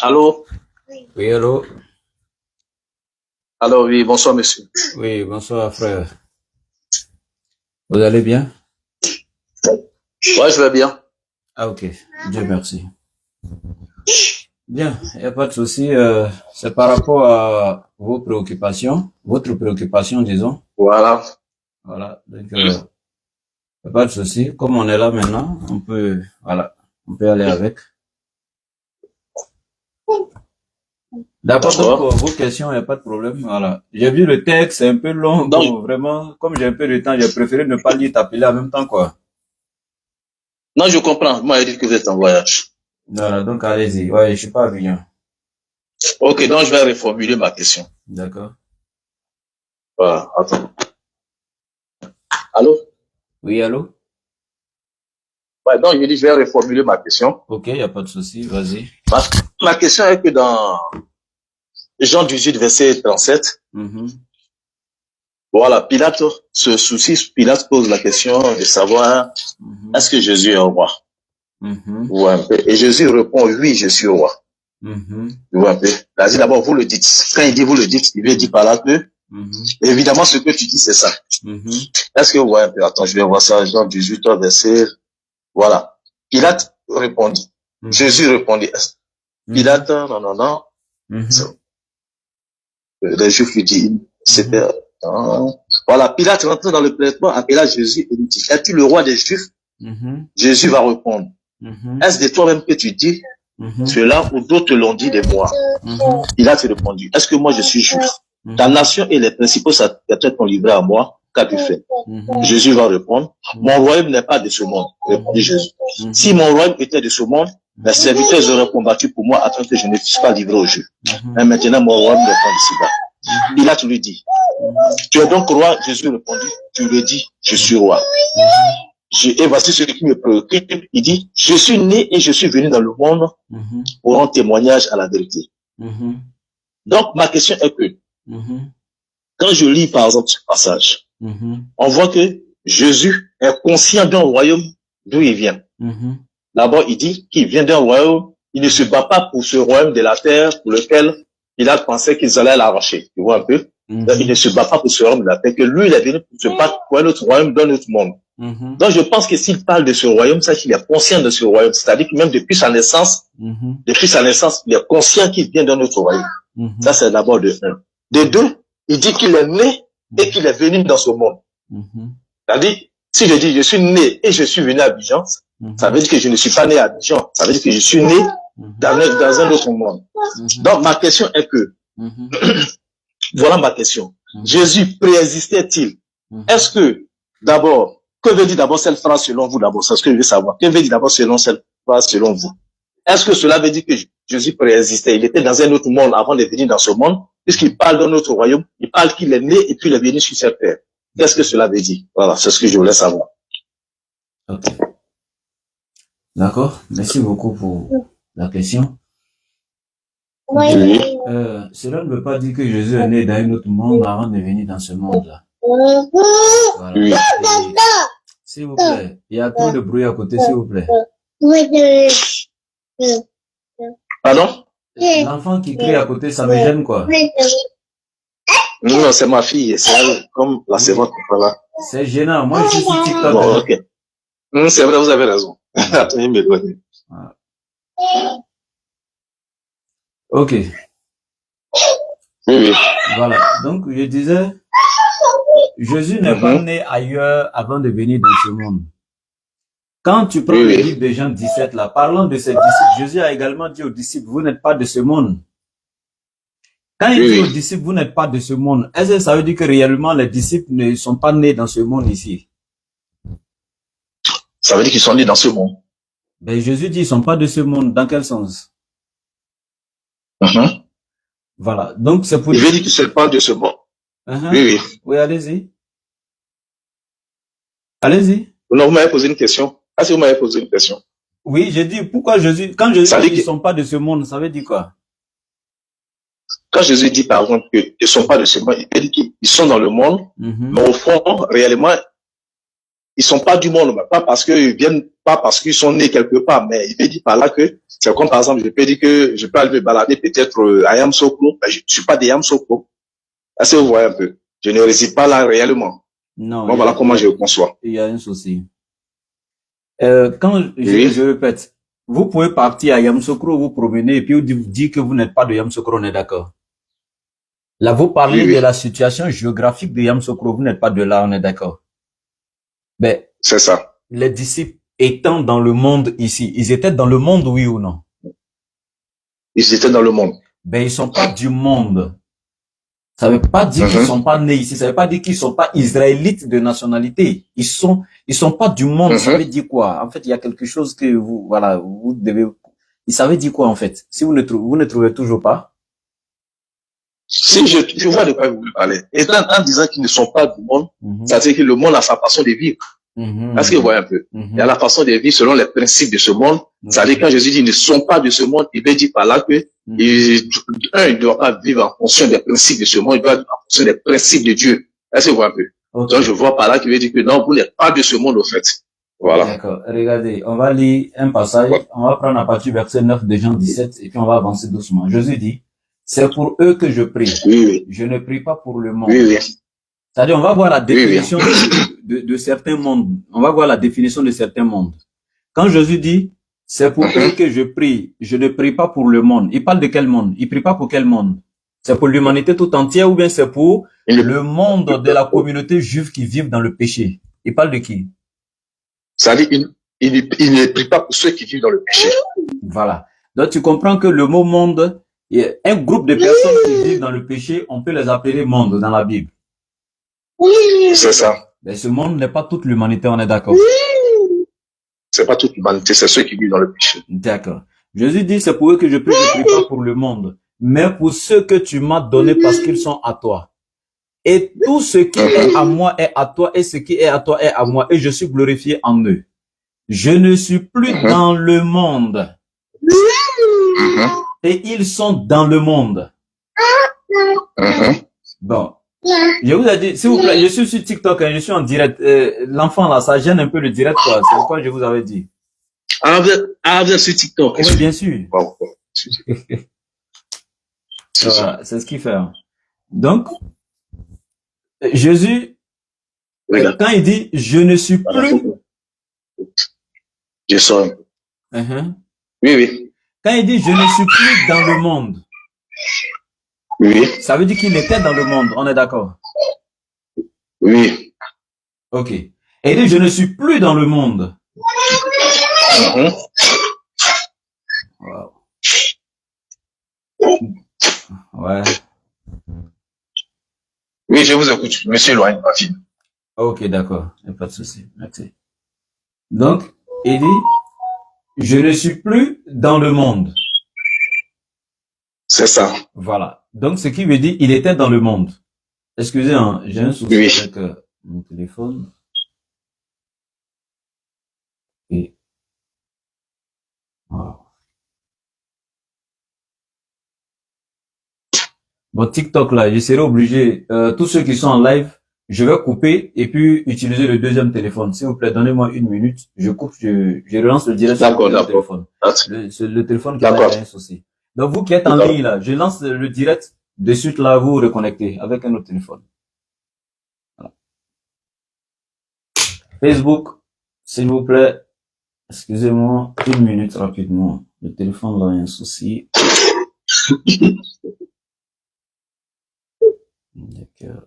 Allô? Oui, allô? Allô, oui, bonsoir, monsieur. Oui, bonsoir, frère. Vous allez bien? Ouais, je vais bien. Ah, ok. Dieu merci. Bien, il n'y a pas de souci. C'est par rapport à vos préoccupations, votre préoccupation, disons. Voilà. Voilà. Donc, y a pas de souci. Comme on est là maintenant, voilà, on peut aller avec. D'accord, donc D'accord. pour vos questions, il n'y a pas de problème. Voilà. J'ai vu le texte, c'est un peu long. Donc, Bon, vraiment, comme j'ai un peu de temps, j'ai préféré ne pas lire t'appeler en même temps, quoi. non, je comprends. Moi, il dit que vous êtes en voyage. Voilà, donc allez-y. Ouais, je suis pas avion. Ok, donc je vais reformuler ma question. D'accord. Voilà, attends. Allô? Oui, allô? Ouais, donc je dis, je vais reformuler ma question. Ok, il n'y a pas de souci, vas-y. Ma, ma question est que dans Jean 18, verset 37, Mhm, voilà, Pilate se soucie, Pilate pose la question de savoir, mhm, est-ce que Jésus est roi? mhm, Vous voyez un peu. Et Jésus répond, oui, je suis roi. mhm, Vous voyez un peu. D'abord, vous le dites. Quand il dit vous le dites, il veut dire par là que, mhm, évidemment, ce que tu dis, c'est ça. mhm, Est-ce que vous voyez un peu? Attends, je vais voir ça, Jean 18, verset, voilà. Pilate répondit. mhm, Jésus répondit. mhm, Pilate, non, non, non. mhm, Les Juifs lui disent, c'était, mhm, voilà. Pilate rentre dans le prêtement, appela Jésus et lui dit, es-tu le roi des Juifs? mhm, Jésus va répondre, mhm, est-ce de toi-même que tu dis mhm, cela ou d'autres l'ont dit de moi? mhm, Pilate répondit, est-ce que moi je suis juif? Ta mhm, nation et les principaux sacerdotes t'ont livré à moi. Qu'as-tu fait? mhm, Jésus va répondre, mon royaume n'est pas de ce monde, répondit mhm, Jésus. Si mhm, mon royaume était de ce monde, mes serviteurs auraient combattu pour moi afin que je ne puisse pas livrer aux Juifs. Mais mhm, maintenant, mon royaume n'est pas d'ici-bas. mhm, Pilate lui dit, mhm, tu es donc roi? Jésus répondit, tu le dis, je suis roi. mhm, Et voici ce qui me préoccupe. Il dit, je suis né et je suis venu dans le monde mhm, pour rendre témoignage à la vérité. mhm, Donc, ma question est que, mhm, quand je lis par exemple ce passage, mhm, on voit que Jésus est conscient d'un royaume d'où il vient. mhm, D'abord, il dit qu'il vient d'un royaume, il ne se bat pas pour ce royaume de la terre pour lequel il a pensé qu'ils allaient l'arracher. Tu vois un peu? Donc, il ne se bat pas pour ce royaume de la terre, que lui, il est venu pour se battre pour un autre royaume d'un autre monde. mhm, Donc, je pense que s'il parle de ce royaume, c'est qu'il est conscient de ce royaume. C'est-à-dire que même depuis sa naissance, mhm, il est conscient qu'il vient d'un autre royaume. Ça, mhm, c'est d'abord de un. De deux, il dit qu'il est né et qu'il est venu dans ce monde. mhm, C'est-à-dire, si je dis je suis né et je suis venu à Abidjan, ça veut mhm, dire que je ne suis pas né à Abidjan. Ça veut dire que je suis né mhm, dans un autre monde. mhm, Donc, ma question est que, mhm, voilà ma question. mhm, Jésus préexistait-il? mhm. Est-ce que, d'abord, que veut dire d'abord cette phrase selon vous d'abord? C'est ce que je veux savoir. Que veut dire d'abord cette phrase selon vous? Est-ce que cela veut dire que Jésus préexistait? Il était dans un autre monde avant de venir dans ce monde, puisqu'il parle d'un autre royaume. Il parle qu'il est né et puis il est venu sur cette terre. Qu'est-ce que cela veut dire? Voilà, c'est ce que je voulais savoir. Ok. D'accord. Merci beaucoup pour la question. Oui. Cela ne veut pas dire que Jésus est né dans un autre monde avant de venir dans ce monde-là. Voilà. Oui. S'il vous plaît, il y a trop de bruit à côté, s'il vous plaît. Pardon? L'enfant qui crie à côté, ça me gêne, quoi. Non, c'est ma fille. C'est elle, comme la Oui, servante. Voilà. c'est gênant. Moi, je suis sur TikTok, Bon, hein. ok. C'est vrai, vous avez raison. Voilà. Attendez, me connaît. Voilà. Ok. Oui, oui. Voilà. Donc, je disais, Jésus n'est pas né ailleurs avant de venir dans ce monde. Quand tu prends Oui, le oui. livre de Jean 17, là, parlant de ses disciples, Jésus a également dit aux disciples, vous n'êtes pas de ce monde. Quand il Oui, dit aux oui. disciples, vous n'êtes pas de ce monde, est-ce que ça veut dire que réellement les disciples ne sont pas nés dans ce monde ici? Ça veut dire qu'ils sont nés dans ce monde. Ben, Jésus dit, ils sont pas de ce monde. Dans quel sens? Voilà. Donc, c'est pour Il dire... veut dire qu'ils ne sont pas de ce monde. Oui, Oui, oui. oui, allez-y. Allez-y. Non, vous m'avez posé une question. Ah, si vous m'avez posé une question. Oui, j'ai dit, pourquoi Jésus, quand Jésus Ça dit veut qu'ils dire que sont pas de ce monde, ça veut dire quoi? quand Jésus dit, par exemple, qu'ils ne sont pas de ce monde, il veut dire qu'ils sont dans le monde, mais au fond, réellement, ils sont pas du monde, mais pas parce qu'ils viennent, pas parce qu'ils sont nés quelque part, mais il veut dire par là que, c'est comme par exemple, je peux dire que je peux aller me balader peut-être à Yamoussoukro, mais je suis pas de Yamoussoukro. Est-ce que vous voyez un peu? Je ne réside pas là réellement. Non, Bon, voilà comment je le conçois. il y a un souci. Quand je répète, vous pouvez partir à Yamoussoukro, vous promener, et puis vous dire que vous n'êtes pas de Yamoussoukro, on est d'accord? Là, vous parlez de la situation géographique de Yamoussoukro, vous n'êtes pas de là, on est d'accord? Ben, c'est ça. Les disciples étant dans le monde ici, ils étaient dans le monde, oui ou non? Ils étaient dans le monde. Ben, ils sont pas du monde. Ça veut pas dire qu'ils sont pas nés ici. Ça veut pas dire qu'ils sont pas israélites de nationalité. Ils sont pas du monde. Ça veut dire quoi? En fait, il y a quelque chose que vous devez, ça veut dire quoi, en fait? Si vous ne trouvez toujours pas? Si je vois de quoi vous parlez. Et en disant qu'ils ne sont pas du monde, ça veut dire que le monde a sa façon de vivre. Est-ce que vous voyez un peu? Il y a la façon de vivre selon les principes de ce monde. Ça veut dire quand Jésus dit ils ne sont pas de ce monde, il veut dire par là que il ne doit pas vivre en fonction des principes de ce monde, il doit vivre en fonction des principes de Dieu. Est-ce que vous voyez un peu? Donc je vois par là qu'il veut dire que non, vous n'êtes pas de ce monde au fait. Voilà. D'accord. Regardez, on va lire un passage, on va prendre à partir du verset 9 de Jean 17 et puis on va avancer doucement. Jésus dit, c'est pour eux que je prie. Oui. Je ne prie pas pour le monde. Oui. C'est-à-dire, on va voir la définition de certains mondes. On va voir la définition de certains mondes. Quand Jésus dit, c'est pour eux que je prie, je ne prie pas pour le monde. Il parle de quel monde? Il prie pas pour quel monde? C'est pour l'humanité tout entière ou bien c'est pour le monde de la communauté juive qui vivent dans le péché? Il parle de qui? Ça dit, il ne prie pas pour ceux qui vivent dans le péché. Voilà. Donc, tu comprends que le mot monde, un groupe de personnes qui vivent dans le péché, on peut les appeler monde dans la Bible. C'est ça. Mais ce monde n'est pas toute l'humanité, on est d'accord? C'est pas toute l'humanité, c'est ceux qui vivent dans le péché. D'accord. Jésus dit, c'est pour eux que je prie pas pour le monde, mais pour ceux que tu m'as donnés parce qu'ils sont à toi. Et tout ce qui est à moi est à toi, et ce qui est à toi est à moi, et je suis glorifié en eux. Je ne suis plus dans le monde. Et ils sont dans le monde. Bon. Je vous ai dit, s'il vous plaît, je suis sur TikTok, je suis en direct. L'enfant là, ça gêne un peu le direct, quoi. C'est pourquoi je vous avais dit. Vous êtes sur TikTok? Oui, bien sûr. Wow. Voilà, c'est ce qu'il fait. Donc, Jésus, quand il dit, je ne suis plus. Je sens. Oui. Quand il dit, je ne suis plus dans le monde. Oui. Ça veut dire qu'il était dans le monde, on est d'accord? Oui. Ok. Et il dit, je ne suis plus dans le monde. Wow. Ouais. Oui, je vous écoute. Monsieur éloigne ma fille. Ok, d'accord. Il n'y a pas de souci. Merci. Donc, il dit, je ne suis plus dans le monde. C'est ça. Voilà. Donc, ce qui veut dire, il était dans le monde. Excusez, hein, j'ai un souci avec mon téléphone. Et voilà. Bon, TikTok là, je serai obligé, tous ceux qui sont en live, je vais couper et puis utiliser le deuxième téléphone. S'il vous plaît, donnez-moi une minute. Je coupe, je relance le direct sur le téléphone. Le téléphone qui a un souci. Donc, vous qui êtes en ligne là, je lance le direct. De suite là, vous vous reconnectez avec un autre téléphone. Voilà. Facebook, s'il vous plaît, excusez-moi, une minute rapidement. Le téléphone là a un souci. D'accord.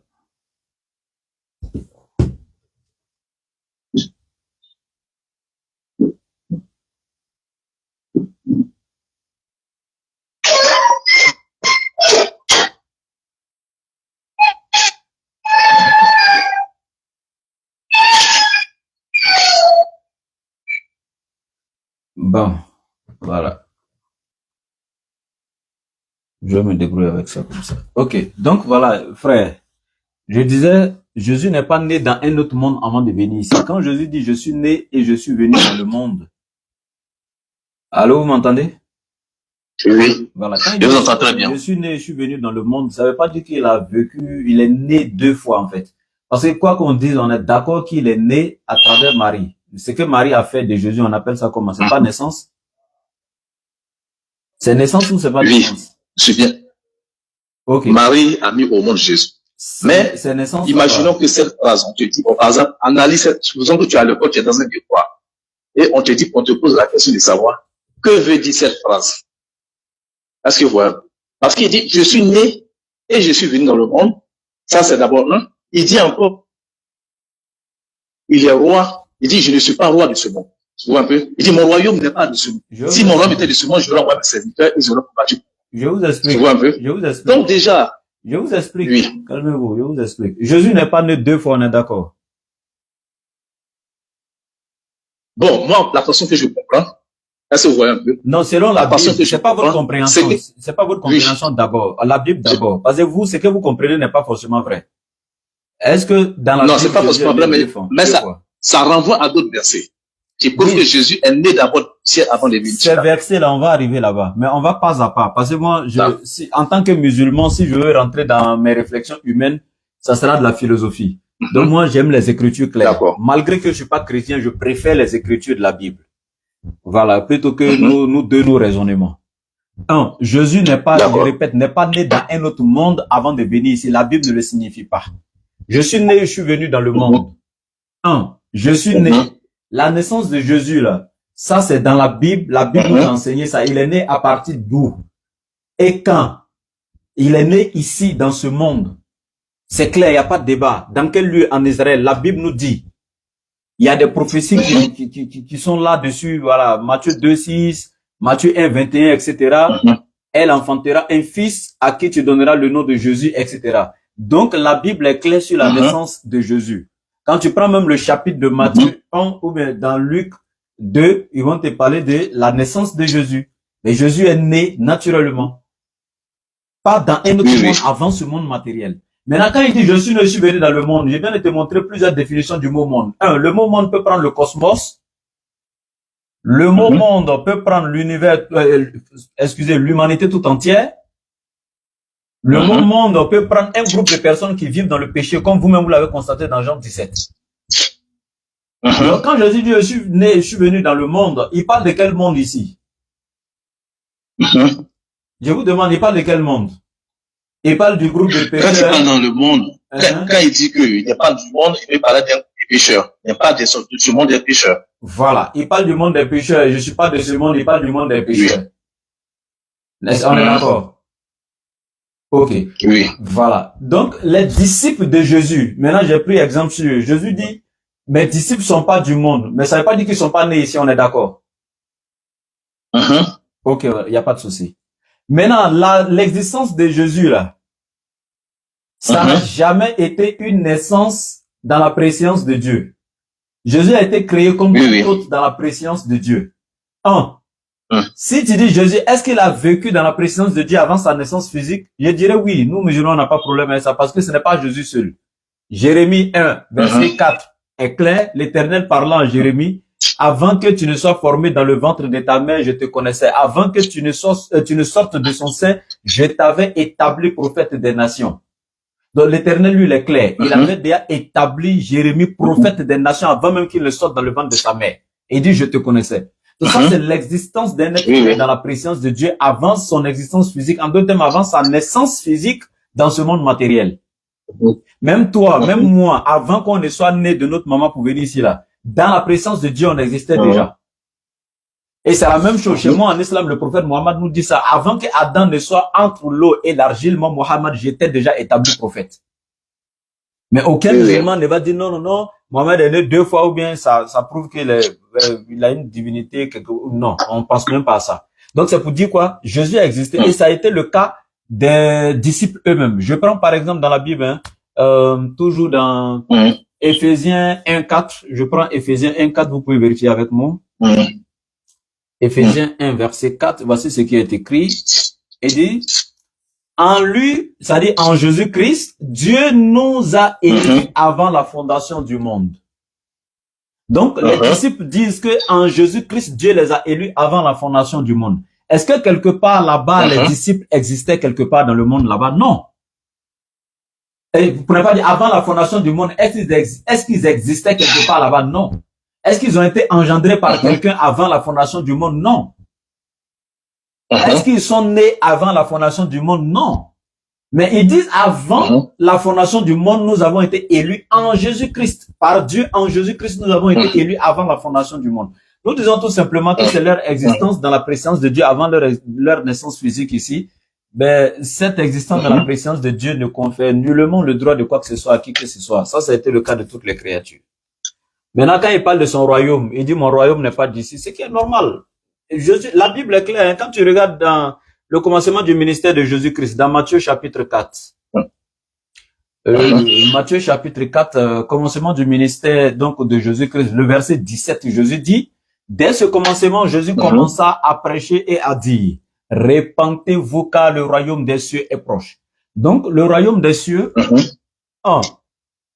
Bon, voilà. Je vais me débrouiller avec ça comme ça. Ok, donc voilà, frère. Je disais, Jésus n'est pas né dans un autre monde avant de venir ici. Quand Jésus dit, je suis né et je suis venu dans le monde. Allô, vous m'entendez? Oui. Voilà. Quand il dit, je vous entends très bien. Je suis né et je suis venu dans le monde, ça ne veut pas dire qu'il a vécu, il est né deux fois en fait. Parce que quoi qu'on dise, on est d'accord qu'il est né à travers Marie. Ce que Marie a fait de Jésus, on appelle ça comment? C'est pas naissance? C'est naissance ou c'est pas naissance? Oui, c'est bien. Ok. Marie a mis au monde Jésus. Mais c'est naissance, imaginons que cette phrase, on te dit, par exemple, analyse cette, supposons que tu as le code, tu es dans un devoir, et on te dit, on te pose la question de savoir, que veut dire cette phrase? Est-ce que vous voyez? Parce qu'il dit, je suis né et je suis venu dans le monde. Ça, c'est d'abord un. Il dit encore, il est roi. Il dit, je ne suis pas roi de ce monde. Tu vois un peu? Il dit, mon royaume n'est pas de ce monde. Si mon royaume était de ce monde, je l'aurais mes serviteurs, ils auraient combattu. Je vous explique. Tu vois un peu? Je vous explique. Donc déjà, je vous explique. Oui. Calmez-vous, je vous explique. Jésus n'est pas né 2 fois, on est d'accord. Bon, moi, la façon que je comprends, est-ce que vous voyez un peu? Non, selon la Bible, c'est pas votre compréhension. C'est pas votre compréhension d'abord. La Bible d'abord. Parce que vous, ce que vous comprenez n'est pas forcément vrai. Est-ce que dans la Bible, non, c'est pas forcément vrai, mais ça renvoie à d'autres versets. Qui prouvent que Jésus est né d'abord avant de venir. Ces versets-là, on va arriver là-bas. Mais on va pas à pas. Parce que moi, en tant que musulman, si je veux rentrer dans mes réflexions humaines, ça sera de la philosophie. Donc moi, j'aime les écritures claires. Malgré que je suis pas chrétien, je préfère les écritures de la Bible. Voilà, plutôt que nos raisonnements. Jésus n'est pas, je répète, n'est pas né dans un autre monde avant de venir ici. La Bible ne le signifie pas. Je suis né, je suis venu dans le monde. Je suis né. La naissance de Jésus, là, ça c'est dans la Bible. La Bible nous a enseigné ça. Il est né à partir d'où? Et quand? Il est né ici, dans ce monde. C'est clair, il n'y a pas de débat. Dans quel lieu en Israël? La Bible nous dit. Il y a des prophéties qui sont là-dessus. Voilà, Matthieu 2,6, Matthieu 1,21, etc. Elle enfantera un fils à qui tu donneras le nom de Jésus, etc. Donc, la Bible est claire sur la naissance de Jésus. Quand tu prends même le chapitre de Matthieu 1 ou bien dans Luc 2, ils vont te parler de la naissance de Jésus. Mais Jésus est né naturellement. Pas dans un autre monde avant ce monde matériel. Maintenant, quand il dit je suis venu dans le monde, je viens de te montrer plusieurs définitions du mot monde. Le mot monde peut prendre le cosmos. Le mot monde peut prendre l'univers, l'humanité tout entière. Le mot monde peut prendre un groupe de personnes qui vivent dans le péché, comme vous-même vous l'avez constaté dans Jean 17. Donc, quand Jésus dit je suis né, je suis venu dans le monde, il parle de quel monde ici? Je vous demande, il parle de quel monde? Il parle du groupe de pécheurs. Quand il parle dans le monde, quand il dit qu'il n'est pas du monde, il parle des pécheurs. Il n'est pas de ce monde des pécheurs. Voilà, il parle du monde des pécheurs. Je ne suis pas de ce monde, il parle du monde des pécheurs. On est d'accord? Ok. Oui. Voilà. Donc, les disciples de Jésus, maintenant j'ai pris exemple sur eux. Jésus dit, mes disciples sont pas du monde, mais ça ne veut pas dire qu'ils sont pas nés ici, on est d'accord? Ok, il n'y a pas de souci. Maintenant, l'existence de Jésus, là, ça n'a jamais été une naissance dans la préscience de Dieu. Jésus a été créé comme tout autre dans la préscience de Dieu. Si tu dis Jésus, est-ce qu'il a vécu dans la préscience de Dieu avant sa naissance physique? Je dirais oui, nous musulmans, on n'a pas de problème avec ça parce que ce n'est pas Jésus seul. Jérémie 1, verset 4 est clair, l'Éternel parlant à Jérémie, avant que tu ne sois formé dans le ventre de ta mère, je te connaissais. Avant que tu ne sortes de son sein, je t'avais établi prophète des nations. Donc l'Éternel, lui, il est clair. Il avait déjà établi Jérémie prophète des nations avant même qu'il ne sorte dans le ventre de sa mère. Et il dit, je te connaissais. Donc ça, c'est l'existence d'un être dans la présence de Dieu avant son existence physique. En d'autres termes, avant sa naissance physique dans ce monde matériel. Même toi, même moi, avant qu'on ne soit né de notre maman pour venir ici, là, dans la présence de Dieu, on existait déjà. Et c'est la même chose. Chez moi, en islam, le prophète Mohammed nous dit ça. Avant que Adam ne soit entre l'eau et l'argile, moi, Mohammed, j'étais déjà établi prophète. Mais aucun musulman ne va dire non, non, non, Mohammed est né 2 fois ou bien ça prouve qu'il a une divinité. Non, on pense même pas à ça. Donc c'est pour dire quoi? Jésus a existé et ça a été le cas des disciples eux-mêmes. Je prends par exemple dans la Bible, toujours dans Éphésiens 1.4, je prends Éphésiens 1.4, vous pouvez vérifier avec moi. Éphésiens 1, verset 4, voici ce qui est écrit. Il dit, en lui, c'est-à-dire en Jésus-Christ, Dieu nous a élus avant la fondation du monde. Donc, les disciples disent que en Jésus-Christ, Dieu les a élus avant la fondation du monde. Est-ce que quelque part là-bas, les disciples existaient quelque part dans le monde là-bas? Non. Et vous pouvez pas dire avant la fondation du monde, est-ce qu'ils existaient quelque part là-bas? Non. Est-ce qu'ils ont été engendrés par quelqu'un avant la fondation du monde? Non. Est-ce qu'ils sont nés avant la fondation du monde? Non. Mais ils disent avant la fondation du monde, nous avons été élus en Jésus-Christ. Par Dieu, en Jésus-Christ, nous avons été élus avant la fondation du monde. Nous disons tout simplement que c'est leur existence dans la présence de Dieu avant leur naissance physique ici. Ben, cette existence dans la présence de Dieu ne confère nullement le droit de quoi que ce soit à qui que ce soit. Ça a été le cas de toutes les créatures. Maintenant, quand il parle de son royaume, il dit mon royaume n'est pas d'ici, ce qui est normal. La Bible est claire, hein, quand tu regardes dans le commencement du ministère de Jésus-Christ, dans Matthieu chapitre 4. Matthieu chapitre 4, commencement du ministère donc de Jésus-Christ, le verset 17, Jésus dit, dès ce commencement, Jésus commença à prêcher et à dire, répentez-vous car le royaume des cieux est proche. Donc, le royaume des cieux,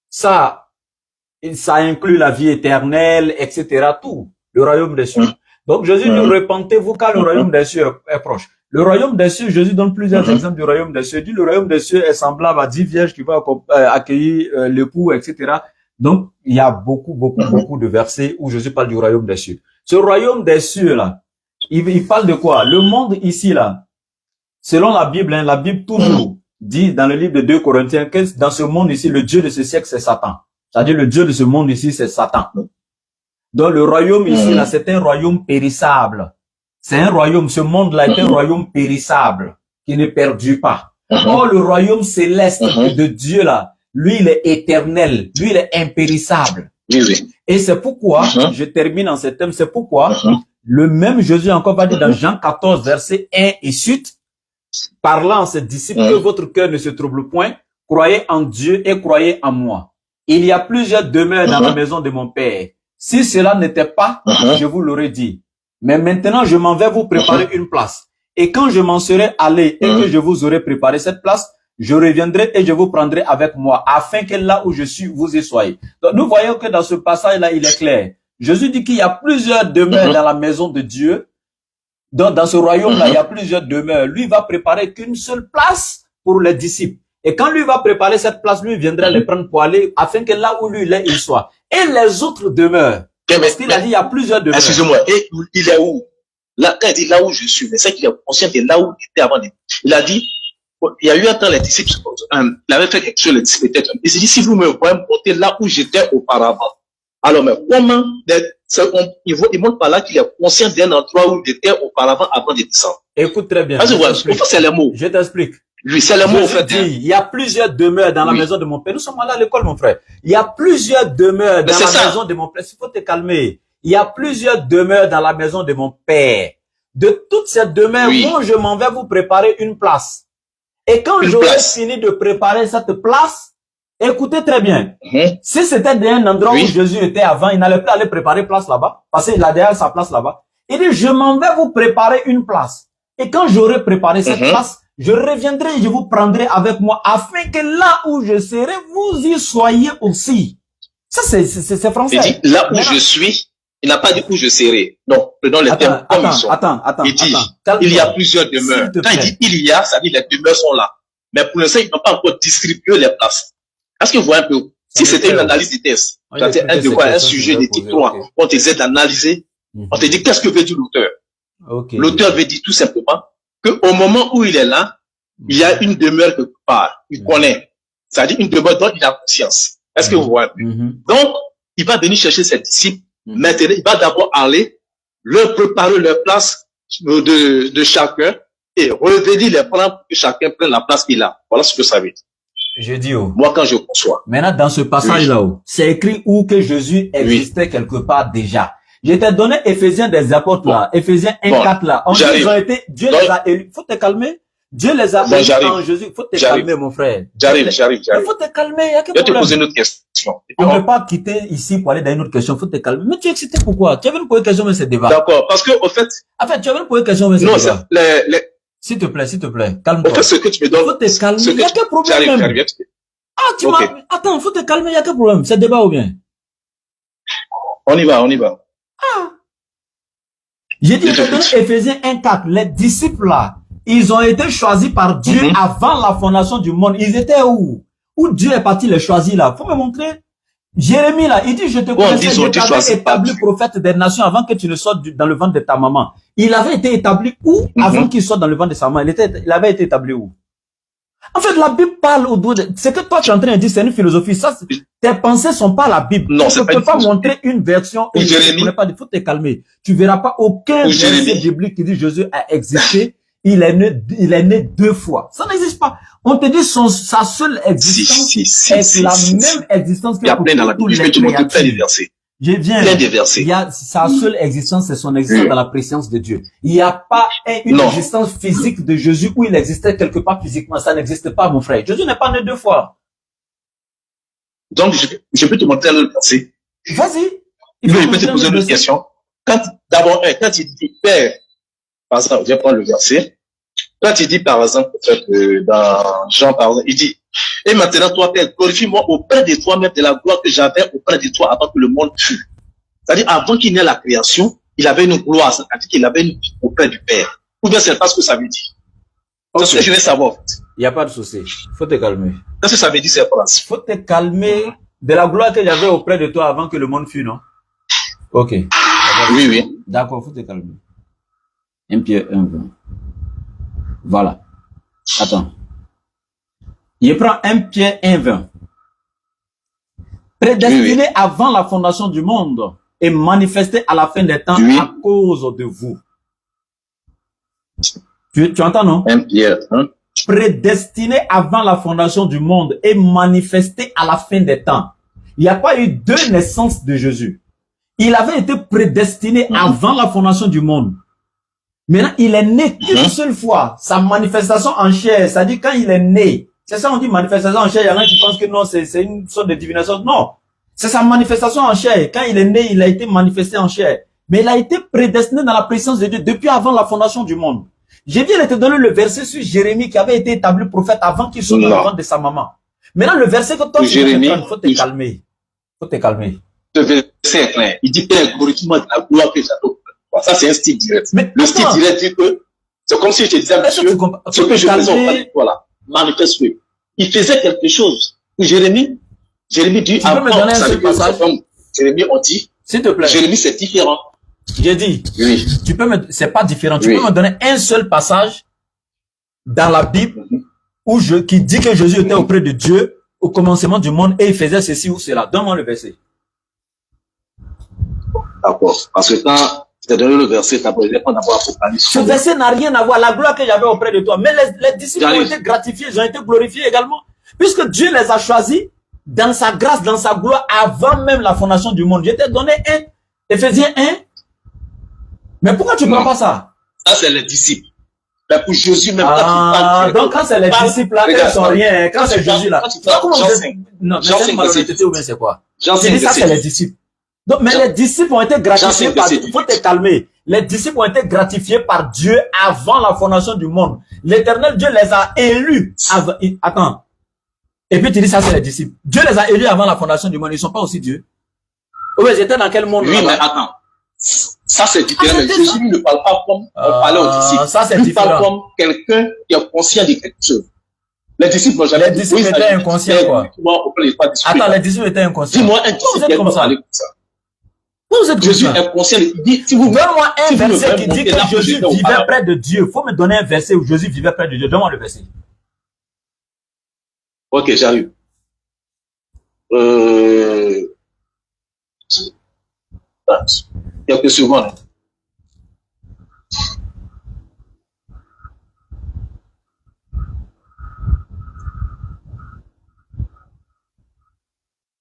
ça inclut la vie éternelle, etc. Tout, le royaume des cieux. Donc, Jésus dit, répentez-vous car le royaume des cieux est proche. Le royaume des cieux, Jésus donne plusieurs exemples du royaume des cieux. Il dit, le royaume des cieux est semblable à 10 vierges qui vont accueillir l'époux, etc. Donc, il y a beaucoup de versets où Jésus parle du royaume des cieux. Ce royaume des cieux, là, il parle de quoi? Le monde ici, là, selon la Bible, hein, la Bible toujours dit dans le livre de 2 Corinthiens que dans ce monde ici, le Dieu de ce siècle, c'est Satan. C'est-à-dire le Dieu de ce monde ici, c'est Satan. Donc le royaume ici, là, c'est un royaume périssable. C'est un royaume, ce monde-là est un royaume périssable, qui ne perdure pas. Or, le royaume céleste de Dieu, là, lui, il est éternel, lui, il est impérissable. Et c'est pourquoi, je termine en ce thème, c'est pourquoi le même Jésus encore va dire dans Jean 14, verset 1 et suite, parlant à ses disciples, que votre cœur ne se trouble point, croyez en Dieu et croyez en moi. Il y a plusieurs demeures dans la maison de mon Père. Si cela n'était pas, je vous l'aurais dit. Mais maintenant, je m'en vais vous préparer une place. Et quand je m'en serai allé et que je vous aurai préparé cette place, je reviendrai et je vous prendrai avec moi, afin que là où je suis, vous y soyez. Donc, nous voyons que dans ce passage-là, il est clair. Jésus dit qu'il y a plusieurs demeures dans la maison de Dieu. Donc, dans ce royaume-là, il y a plusieurs demeures. Lui va préparer qu'une seule place pour les disciples. Et quand lui va préparer cette place, lui viendra les prendre pour aller, afin que là où lui il est, il soit. Et les autres demeures. Parce qu'il a dit, il y a plusieurs demeures. Excusez-moi, et il est où? Là, quand il dit là où je suis, mais c'est qu'il est conscient de là où il était avant. Il a dit, il y a eu un temps, les disciples, il avait fait quelque chose, les disciples étaient. Il s'est dit, si vous me voyez monter là où j'étais auparavant. Alors, mais comment, il montre par là qu'il est conscient d'un endroit où il était auparavant avant de descendre. Écoute très bien. Parce que c'est les mots. Je t'explique. Lui, c'est le mot, en fait. Il y a plusieurs demeures dans la maison de mon père. Nous sommes allés à l'école, mon frère. Il y a plusieurs demeures dans la maison de mon père. Il faut te calmer. Il y a plusieurs demeures dans la maison de mon père. De toutes ces demeures, moi, je m'en vais vous préparer une place. Et quand j'aurai fini de préparer cette place, écoutez très bien. Si c'était un endroit où Jésus était avant, il n'allait plus aller préparer place là-bas, parce qu'il a déjà sa place là-bas. Il dit, je m'en vais vous préparer une place. Et quand j'aurai préparé cette place, je reviendrai et je vous prendrai avec moi, afin que là où je serai, vous y soyez aussi. Ça, c'est français. Il dit, là où je suis, il n'a pas dit où je serai. Donc, prenons les termes comme ils sont. Il dit, il y a plusieurs demeures. Quand il dit il y a, ça dit les demeures sont là. Mais pour l'instant, ils n'ont pas encore distribué les places. Est-ce que vous voyez un peu? Si c'était une analyse de test, c'est un devoir, un sujet de titre 3, on te dit d'analyser, on te dit qu'est-ce que veut dire l'auteur? L'auteur veut dire tout simplement qu'au moment où il est là, il y a une demeure quelque part. Il connaît. C'est-à-dire une demeure dont il a conscience. Est-ce que vous voyez? Donc, il va venir chercher ses disciples. Maintenant, il va d'abord aller leur préparer leur place de chacun et revenir les prendre pour que chacun prenne la place qu'il a. Voilà ce que ça veut dire. Je dis moi, quand je conçois. Maintenant, dans ce passage-là, c'est écrit où que Jésus existait quelque part déjà. Je t'ai donné Éphésiens des apôtres là, Éphésiens 1:4 là. Ils ont été, Dieu les a élus. Faut te calmer. Dieu les a élus en Jésus. Faut te calmer, mon frère. J'arrive. Il faut te calmer. Il y a quel problème? Je vais te poser une autre question. On ne peut pas quitter ici pour aller dans une autre question. Faut te calmer. Mais tu es excité pourquoi? Tu avais une question, mais c'est débat. D'accord. Parce que, au fait. En fait, tu avais une question, mais c'est débat. Non, s'il te plaît, calme-toi. Au fait, ce que tu me donnes. Faut te calmer. Il y a quel problème? J'arrive. Ah, tu m'as, attends, faut te calmer. Il y a quel problème? C'est débat ou bien? On y va. Ah. J'ai dit que Éphésiens 1:4, les disciples là, ils ont été choisis par Dieu avant la fondation du monde. Ils étaient où? où Dieu est parti les choisir là. Faut me montrer. Jérémie là, il dit, je te connaissais, je t'avais établi prophète des nations avant que tu ne sortes dans le ventre de ta maman. Il avait été établi où avant qu'il sorte dans le ventre de sa maman? Il avait été établi où? En fait, la Bible parle au doigt de... Ce que toi tu es en train de dire, c'est une philosophie. Ça, tes pensées sont pas la Bible. Non, tu ne peux pas montrer une version où il faut te calmer. Tu verras pas aucun verset biblique qui dit Jésus a existé. Il est né 2 fois. Ça n'existe pas. On te dit sa seule existence est la même existence que tous les créatures. Je viens. Sa seule existence, c'est son existence dans la présence de Dieu. Il n'y a pas une existence physique de Jésus où il existait quelque part physiquement. Ça n'existe pas, mon frère. Jésus n'est pas né 2 fois. Donc, je peux te montrer le verset. Vas-y. Je peux te poser une question. D'abord, quand il dit Père, par exemple, je vais prendre le verset. Quand il dit, par exemple, dans Jean, par exemple, il dit, et maintenant, toi, Père, glorifie-moi auprès de toi, même de la gloire que j'avais auprès de toi avant que le monde fût. C'est-à-dire, avant qu'il n'ait la création, il avait une gloire, c'est-à-dire qu'il avait une vie auprès du Père. Ou bien c'est pas ce que ça veut dire. C'est ce que je vais savoir. Il n'y a pas de souci. Faut te calmer. Qu'est-ce que ça veut dire, cette phrase? Faut te calmer de la gloire que j'avais auprès de toi avant que le monde fût, non? Ok. Oui, oui. D'accord, faut te calmer. 1 Pierre 1, 20. Voilà. Attends. Il prend 1 Pierre 1, 20. Prédestiné avant la fondation du monde et manifesté à la fin des temps à cause de vous. Tu entends, non? 1 Pierre 1. Prédestiné avant la fondation du monde et manifesté à la fin des temps. Il n'y a pas eu 2 naissances de Jésus. Il avait été prédestiné avant la fondation du monde. Maintenant, il est né une seule fois. Sa manifestation en chair, c'est-à-dire quand il est né. C'est ça, on dit manifestation en chair. Il y en a qui pensent que non, c'est une sorte de divination. Non. C'est sa manifestation en chair. Quand il est né, il a été manifesté en chair. Mais il a été prédestiné dans la présence de Dieu depuis avant la fondation du monde. Je viens de te donner le verset sur Jérémie qui avait été établi prophète avant qu'il soit dans le ventre de sa maman. Maintenant, le verset que toi, il faut te calmer. Faut te calmer. Le verset est clair. Il dit, Père, glorifie-moi de la gloire que j'adore. Ça, c'est un style direct. Mais le style direct dit que c'est comme si je te disais, monsieur, ce que je faisais, voilà, manifeste-le. Il faisait quelque chose. Jérémie dit, tu peux me donner un seul passage? Jérémie, on dit, s'il te plaît. Jérémie, c'est différent. J'ai dit, oui. Tu peux c'est pas différent. Tu peux me donner un seul passage dans la Bible qui dit que Jésus était auprès de Dieu au commencement du monde et il faisait ceci ou cela. Donne-moi le verset. D'accord. Parce que quand je t'ai donné le verset, tu as besoin d'avoir Apocalypse. Ce verset n'a rien à voir. La gloire que j'avais auprès de toi. Mais les disciples ont été gratifiés, ils ont été glorifiés également. Puisque Dieu les a choisis dans sa grâce, dans sa gloire, avant même la fondation du monde. Je t'ai donné Éphésiens 1. Mais pourquoi tu ne prends pas ça? Ça, c'est les disciples. Mais pour Jésus, même donc quand c'est les disciples là, ils sont rien. Quand c'est Jésus là. Non, mais c'est malhonnêteté ou bien c'est quoi? J'ai dit ça, c'est les disciples. Donc, mais les disciples ont été gratifiés par Dieu. Faut te calmer. Les disciples ont été gratifiés par Dieu avant la fondation du monde. L'Éternel Dieu les a élus. Attends. Et puis tu dis ça, c'est les disciples. Dieu les a élus avant la fondation du monde. Ils ne sont pas aussi Dieu. Oui, ils étaient dans quel monde? Oui, mais attends. Ça, c'est différent. Jésus ne parle pas comme on parlait aux disciples. Ça, c'est différent. Il parle comme quelqu'un qui est conscient de quelque chose. Les disciples n'ont jamais dit. Les disciples étaient inconscients, quoi. Attends, les disciples étaient inconscients. Dis-moi un disciple qui est comme ça. Vous êtes Jésus est conscient. Donne-moi un verset qui dit que Jésus vivait près de Dieu. Il faut me donner un verset où Jésus vivait près de Dieu. Donne-moi le verset. Ok, j'arrive. Quelques secondes.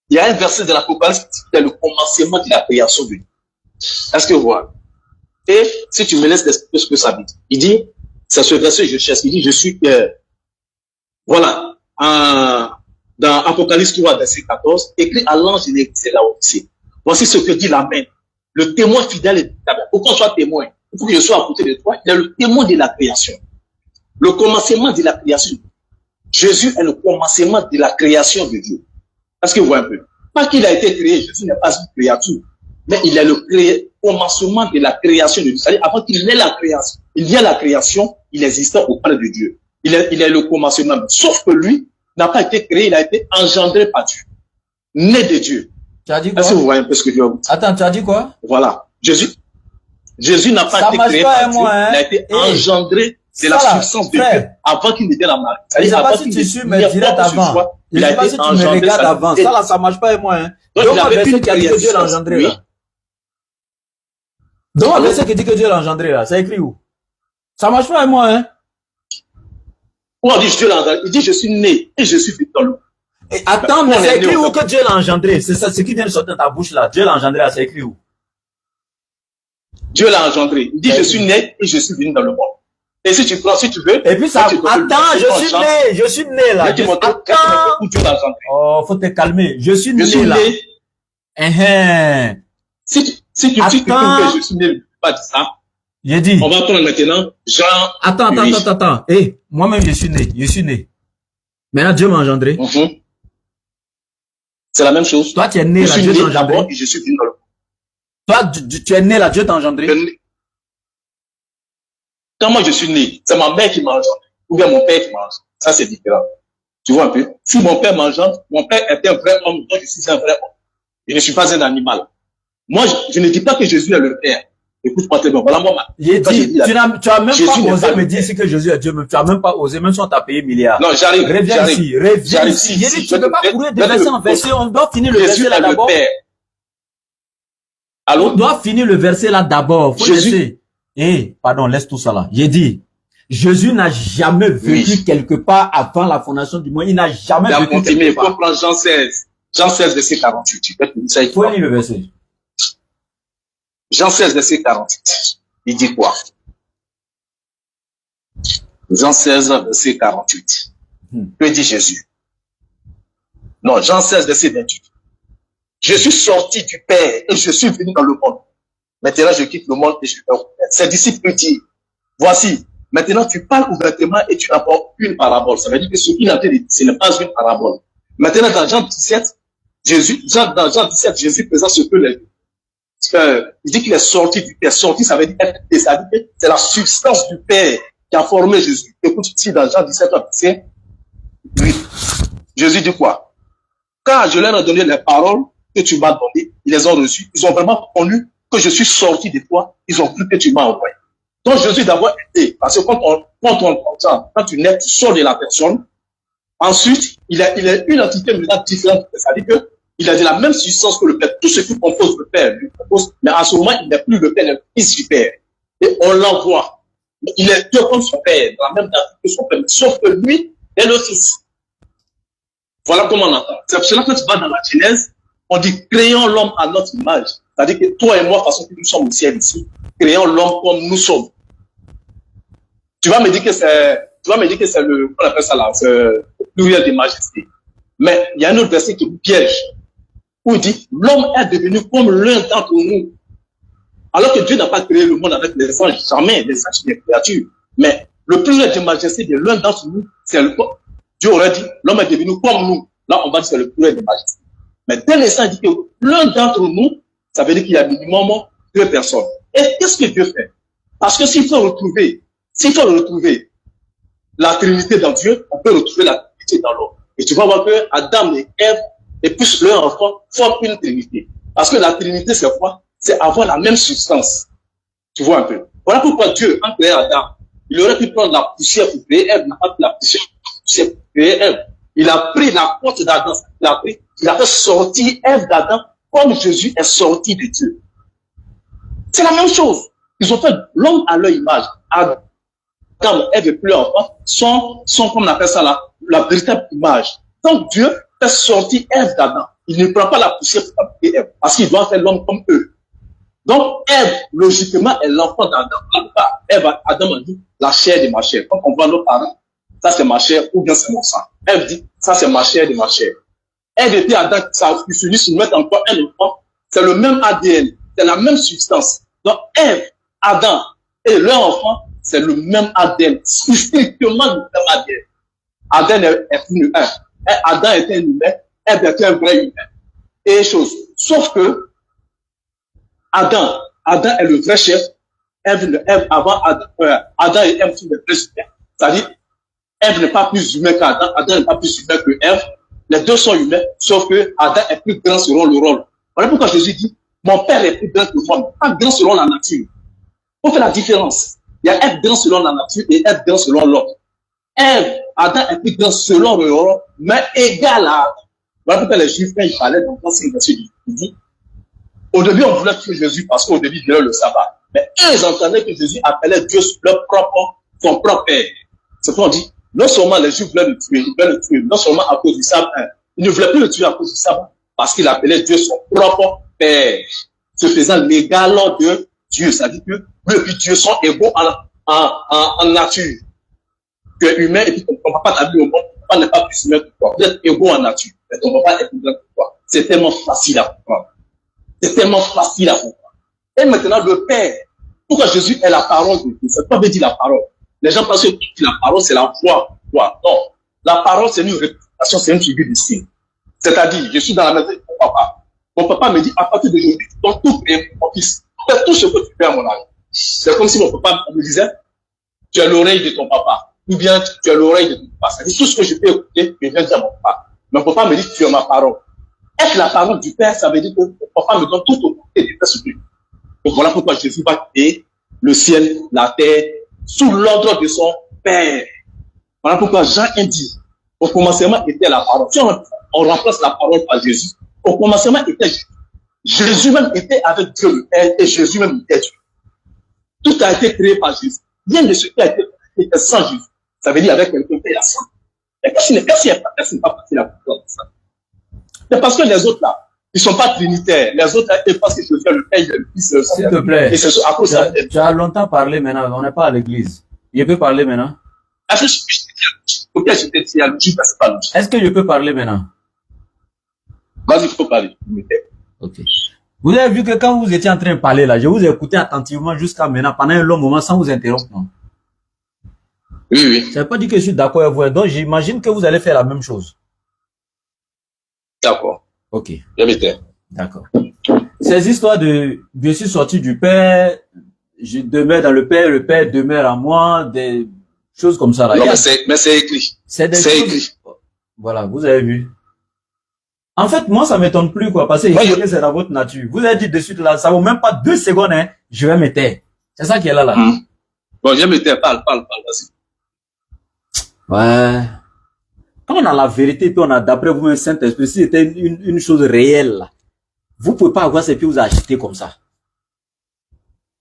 Il y a un verset de l'Apocalypse qui est le commencement de la création de Dieu. Est-ce que vous voyez? Et si tu me laisses expliquer ce que ça veut dire, il dit, c'est ce verset que je cherche, il dit, je suis, voilà, dans Apocalypse 3, verset 14, écrit à l'ange de l'église là aussi. Voici ce que dit l'Amen. Le témoin fidèle est d'abord. Pour qu'on soit témoin, il faut que je sois à côté de toi. Il est le témoin de la création. Le commencement de la création. Jésus est le commencement de la création de Dieu. Est-ce que vous voyez un peu? Pas qu'il a été créé, Jésus n'est pas une créature, mais il est le commencement de la création de Dieu. C'est-à-dire, avant qu'il ait la création, il y a la création, il existait auprès de Dieu. Il est le commencement. Sauf que lui, n'a pas été créé, il a été engendré par Dieu. Né de Dieu. Tu as dit quoi? Est-ce que vous voyez un peu ce que Dieu a dit? Attends, tu as dit quoi? Voilà. Jésus n'a pas été créé par Dieu, il a été engendré de la substance de Dieu avant qu'il n'était la Marie. Je ne sais pas si tu suis mes directs avant. Je ne sais pas si tu me regardes avant. Ça là, ça marche pas et moi. Hein. Donc, il avait verset qui a dit que Dieu l'a engendré là. Donc, le verset qui dit que Dieu l'a engendré là, c'est écrit où? Ça marche pas et moi, hein? Où on dit Dieu l'a engendré? Il dit je suis né et je suis venu dans le monde. Attends, mais c'est écrit où que Dieu l'a engendré? C'est ça, ce qui vient de sortir de ta bouche là. Dieu l'a engendré là, c'est écrit où? Dieu l'a engendré. Il dit je suis né et je suis venu dans le monde. Et si tu prends, si tu veux. Et puis ça, attends, je suis né là. Attends. Où Dieu l'a engendré. Oh, faut te calmer. Je suis né là. Si tu dis que je suis né, pas de ça. J'ai dit. On va prendre maintenant Jean. Attends. Moi-même, je suis né. Maintenant, Dieu m'a engendré. C'est la même chose. Toi, tu es né là, Dieu t'a engendré. Et je suis venu dans le monde. Toi, tu es né là, Dieu t'a engendré. Quand moi je suis né, c'est ma mère qui m'a engendré. Ou bien mon père qui m'a engendré. Ça, c'est différent. Tu vois un peu? Si mon père m'engendre, mon père était un vrai homme, donc je suis un vrai homme. Je ne suis pas un animal. Moi, je ne dis pas que Jésus est le Père. Écoute-moi très bien. Voilà moi. Tu as même pas osé me dire si que Jésus est Dieu. Tu as même pas osé, même si on t'a payé milliards. Non, j'arrive. Reviens ici. J'ai dit, tu ne peux pas courir de verset en verset. On doit finir le verset là d'abord. Allô? On doit finir le verset là d'abord. Faut laisser. Pardon, laisse tout ça là. J'ai dit, Jésus n'a jamais vécu quelque part avant la fondation du monde. Il n'a jamais vécu quelque part. Il faut prendre Jean 16. Jean 16, verset 48. Il faut lire le verset. Jean 16, verset 48. Il dit quoi? Jean 16, verset 48. Que dit Jésus? Non, Jean 16, verset 28. Je suis sorti du Père et je suis venu dans le monde. Maintenant, je quitte le monde et je vais au Père. Ses disciples lui disent, voici, maintenant tu parles ouvertement et tu apportes une parabole. Ça veut dire que ce qu'il a dit, ce n'est pas une parabole. Maintenant, dans Jean 17, dans Jean 17, Jésus présente ce que les il dit qu'il est sorti du Père. Sorti, ça veut dire être désadigné. C'est la substance du Père qui a formé Jésus. Écoute ici dans Jean 17, verset 8. Jésus dit quoi? Quand je leur ai donné les paroles que tu m'as données, ils les ont reçues. Ils ont vraiment connu que je suis sorti de toi. Ils ont cru que tu m'as envoyé. Donc Jésus d'abord été, parce que quand tu nais, tu sors de la personne. Ensuite, il est une entité différente. C'est-à-dire que il a de la même substance que le Père. Tout ce qui compose le Père lui compose, mais à ce moment, il n'est plus le Père, il est le Fils du Père. Et on l'envoie. Il est Dieu comme son Père, dans la même date que son Père, sauf que lui est le Fils. Voilà comment on entend. C'est pour cela que tu vas dans la Genèse, on dit créons l'homme à notre image. C'est-à-dire que toi et moi, de façon que nous sommes au ciel ici, créons l'homme comme nous sommes. Tu vas me dire que c'est le, on appelle ça là, c'est le pluriel de majesté. Mais il y a un autre verset qui vous piège. Où il dit, l'homme est devenu comme l'un d'entre nous. Alors que Dieu n'a pas créé le monde avec les anges, jamais, les anges, les créatures. Mais le pluriel de majesté de l'un d'entre nous, c'est le corps. Dieu aurait dit, l'homme est devenu comme nous. Là, on va dire que c'est le pluriel de majesté. Mais dès l'instant, il dit que l'un d'entre nous, ça veut dire qu'il y a minimum 2 personnes. Et qu'est-ce que Dieu fait? Parce que s'il faut retrouver la Trinité dans Dieu, on peut retrouver la Trinité dans l'homme. Et tu vas voir que Adam et Ève et plus leur enfant forment une Trinité. Parce que la Trinité, c'est quoi? C'est avoir la même substance. Tu vois un peu. Voilà pourquoi Dieu, en créant Adam, il aurait pu prendre la poussière pour créer Ève, n'a pas pris la poussière pour créer Ève. Il a pris la porte d'Adam, il a fait sortir Ève d'Adam comme Jésus est sorti de Dieu. C'est la même chose. Ils ont fait l'homme à leur image. Adam, Ève et plus leur enfant sont comme on appelle ça la véritable image. Donc Dieu fait sortir Ève d'Adam. Il ne prend pas la poussière pour fabriquer Ève, parce qu'il doit faire l'homme comme eux. Donc Ève, logiquement, est l'enfant d'Adam. Adam a dit, la chair de ma chair. Quand on voit nos parents, ça c'est ma chair ou bien c'est mon sang. Ève dit, ça c'est ma chair de ma chair. Ève et puis Adam, ils se disent, ils mettent encore un enfant. C'est le même ADN, c'est la même substance. Donc Ève, Adam et leur enfant, c'est le même ADN, strictement le même ADN. Adam est une humain. Adam était un humain, Ève était un vrai humain. Et chose. Sauf que Adam est le vrai chef. Ève avant Adam et Ève sont les vrais humains. C'est-à-dire, Ève n'est pas plus humain qu'Adam, Adam n'est pas plus humain que Ève. Les deux sont humains, sauf que Adam est plus grand selon le rôle. Voilà pourquoi Jésus dit, mon Père est plus grand que moi, pas grand selon la nature. On fait la différence. Il y a être grand selon la nature et être grand selon l'homme. Ève, Adam est plus grand selon le rôle, mais égal à Adam. Voilà pourquoi les Juifs, quand ils parlaient dans l'ancien verset, ils disent, au début, on voulait tuer Jésus parce qu'au début, il violait le sabbat. Mais eux, ils entendaient que Jésus appelait Dieu son propre Père. C'est pourquoi on dit, non seulement les Juifs voulaient le tuer, non seulement à cause du sabbat, ils ne voulaient plus le tuer à cause du sabbat, parce qu'il appelait Dieu son propre Père, se faisant l'égal de Dieu. Ça dit que lui et puis Dieu sont égaux en nature. Tu es humain et puis ton papa t'a vu au monde, ton papa n'est pas plus humain que toi. Vous êtes égaux en nature, mais ton papa est plus grand que toi. C'est tellement facile à comprendre. C'est tellement facile à comprendre. Et maintenant, le Père, pourquoi Jésus est la parole de Dieu? C'est pas veut dire la parole. Les gens pensent que la parole, c'est la voix. Non. La parole, c'est une représentation, c'est une figure de signe. C'est-à-dire, je suis dans la maison de mon papa. Mon papa me dit, à partir d'aujourd'hui, tu dois tout créer mon fils. Fais tout ce que tu fais à mon âge. C'est comme si mon papa me disait, tu as l'oreille de ton papa. Ou bien, tu as l'oreille de ton papa. C'est-à-dire, tout ce que je peux écouter, je viens dire à mon papa. Mon papa me dit, tu as ma parole. Être la parole du Père, ça veut dire que mon papa me donne tout au côté de faire ce que je veux. Donc voilà pourquoi Jésus va créer le ciel, la terre, sous l'ordre de son Père. Voilà pourquoi Jean dit, au commencement était la parole. Si on remplace la parole par Jésus, au commencement était Jésus. Jésus même était avec Dieu le Père et Jésus même était Dieu. Tout a été créé par Jésus. Rien de ce qui a été créé sans Jésus. Ça veut dire avec quelqu'un qui est sans. Mais qu'est-ce qui n'est pas facile à comprendre ça? C'est parce que les autres là, ils ne sont pas trinitaires. Les autres là, ils pensent que Jésus est le Père, le Fils, le S'il te plaît. Et c'est à cause de ça. Tu as longtemps parlé maintenant, on n'est pas à l'église. Je peux parler maintenant? Est-ce que je peux parler maintenant? Vas-y, il faut parler. Ok. Vous avez vu que quand vous étiez en train de parler là, je vous ai écouté attentivement jusqu'à maintenant, pendant un long moment, sans vous interrompre, non? Oui. Ça ne veut pas dire que je suis d'accord avec vous. Donc, j'imagine que vous allez faire la même chose. D'accord. Ok. Je m'étais. D'accord. Ces histoires de je suis sorti du Père, je demeure dans le Père demeure en moi, des choses comme ça là. Non, mais c'est écrit. C'est écrit. Voilà, vous avez vu. En fait, moi, ça m'étonne plus, quoi, parce que c'est dans votre nature. Vous avez dit de suite là, ça vaut même pas 2 secondes, hein, je vais me taire. C'est ça qui est là. Bon, je me taire, parle, vas-y. Ouais. Quand on a la vérité, puis on a d'après vous un Saint-Esprit, si c'était une chose réelle, là, vous pouvez pas avoir ces pieds vous acheter comme ça.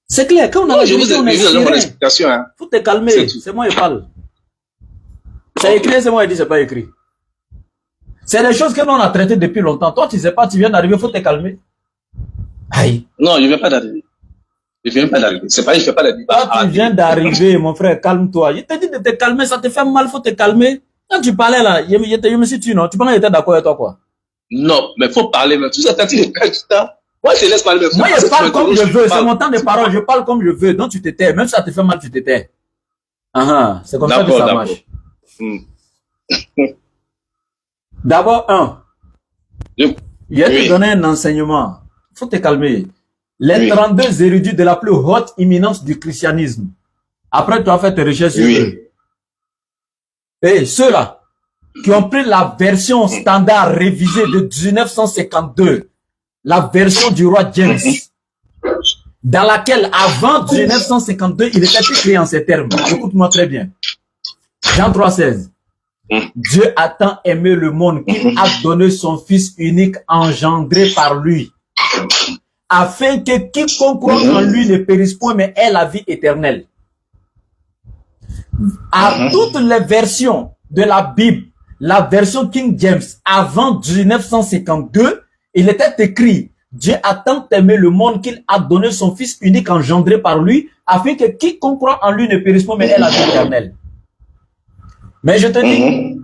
C'est clair, quand on a la vérité, on est sérieux. Hein. Faut te calmer, c'est moi qui parle. C'est écrit, c'est moi qui dis, c'est pas écrit. C'est des choses que l'on a traitées depuis longtemps. Toi, tu sais pas, tu viens d'arriver, faut te calmer. Aïe. Non, je viens pas d'arriver. C'est pas, je fais pas la débat. Toi, tu viens d'arriver, mon frère, calme-toi. Je te dis de te calmer, ça te fait mal, faut te calmer. Quand tu parlais là, je me suis dit, non, tu penses que j'étais d'accord avec toi, quoi? Non, mais faut parler, mais tout ça, t'as dit de perdre du temps. Moi, je te laisse parler. Moi, je parle comme je veux, c'est mon temps de parole, je parle comme je veux, donc tu te tais. Même si ça te fait mal, tu te tais. C'est comme ça que ça marche. D'abord, je vais te donner un enseignement. Faut te calmer. Les 32 érudits de la plus haute éminence du christianisme. Après, tu as fait tes recherches sur eux. Et ceux-là qui ont pris la version standard révisée de 1952, la version du roi James, dans laquelle, avant 1952, il était écrit en ces termes. Écoute-moi très bien. Jean 3,16. Dieu a tant aimé le monde qu'il a donné son Fils unique engendré par lui, afin que quiconque croit en lui ne périsse point, mais ait la vie éternelle. À toutes les versions de la Bible, la version King James, avant 1952, il était écrit, Dieu a tant aimé le monde qu'il a donné son Fils unique engendré par lui, afin que quiconque croit en lui ne périsse pas, mais ait la vie éternelle. Mais je te dis,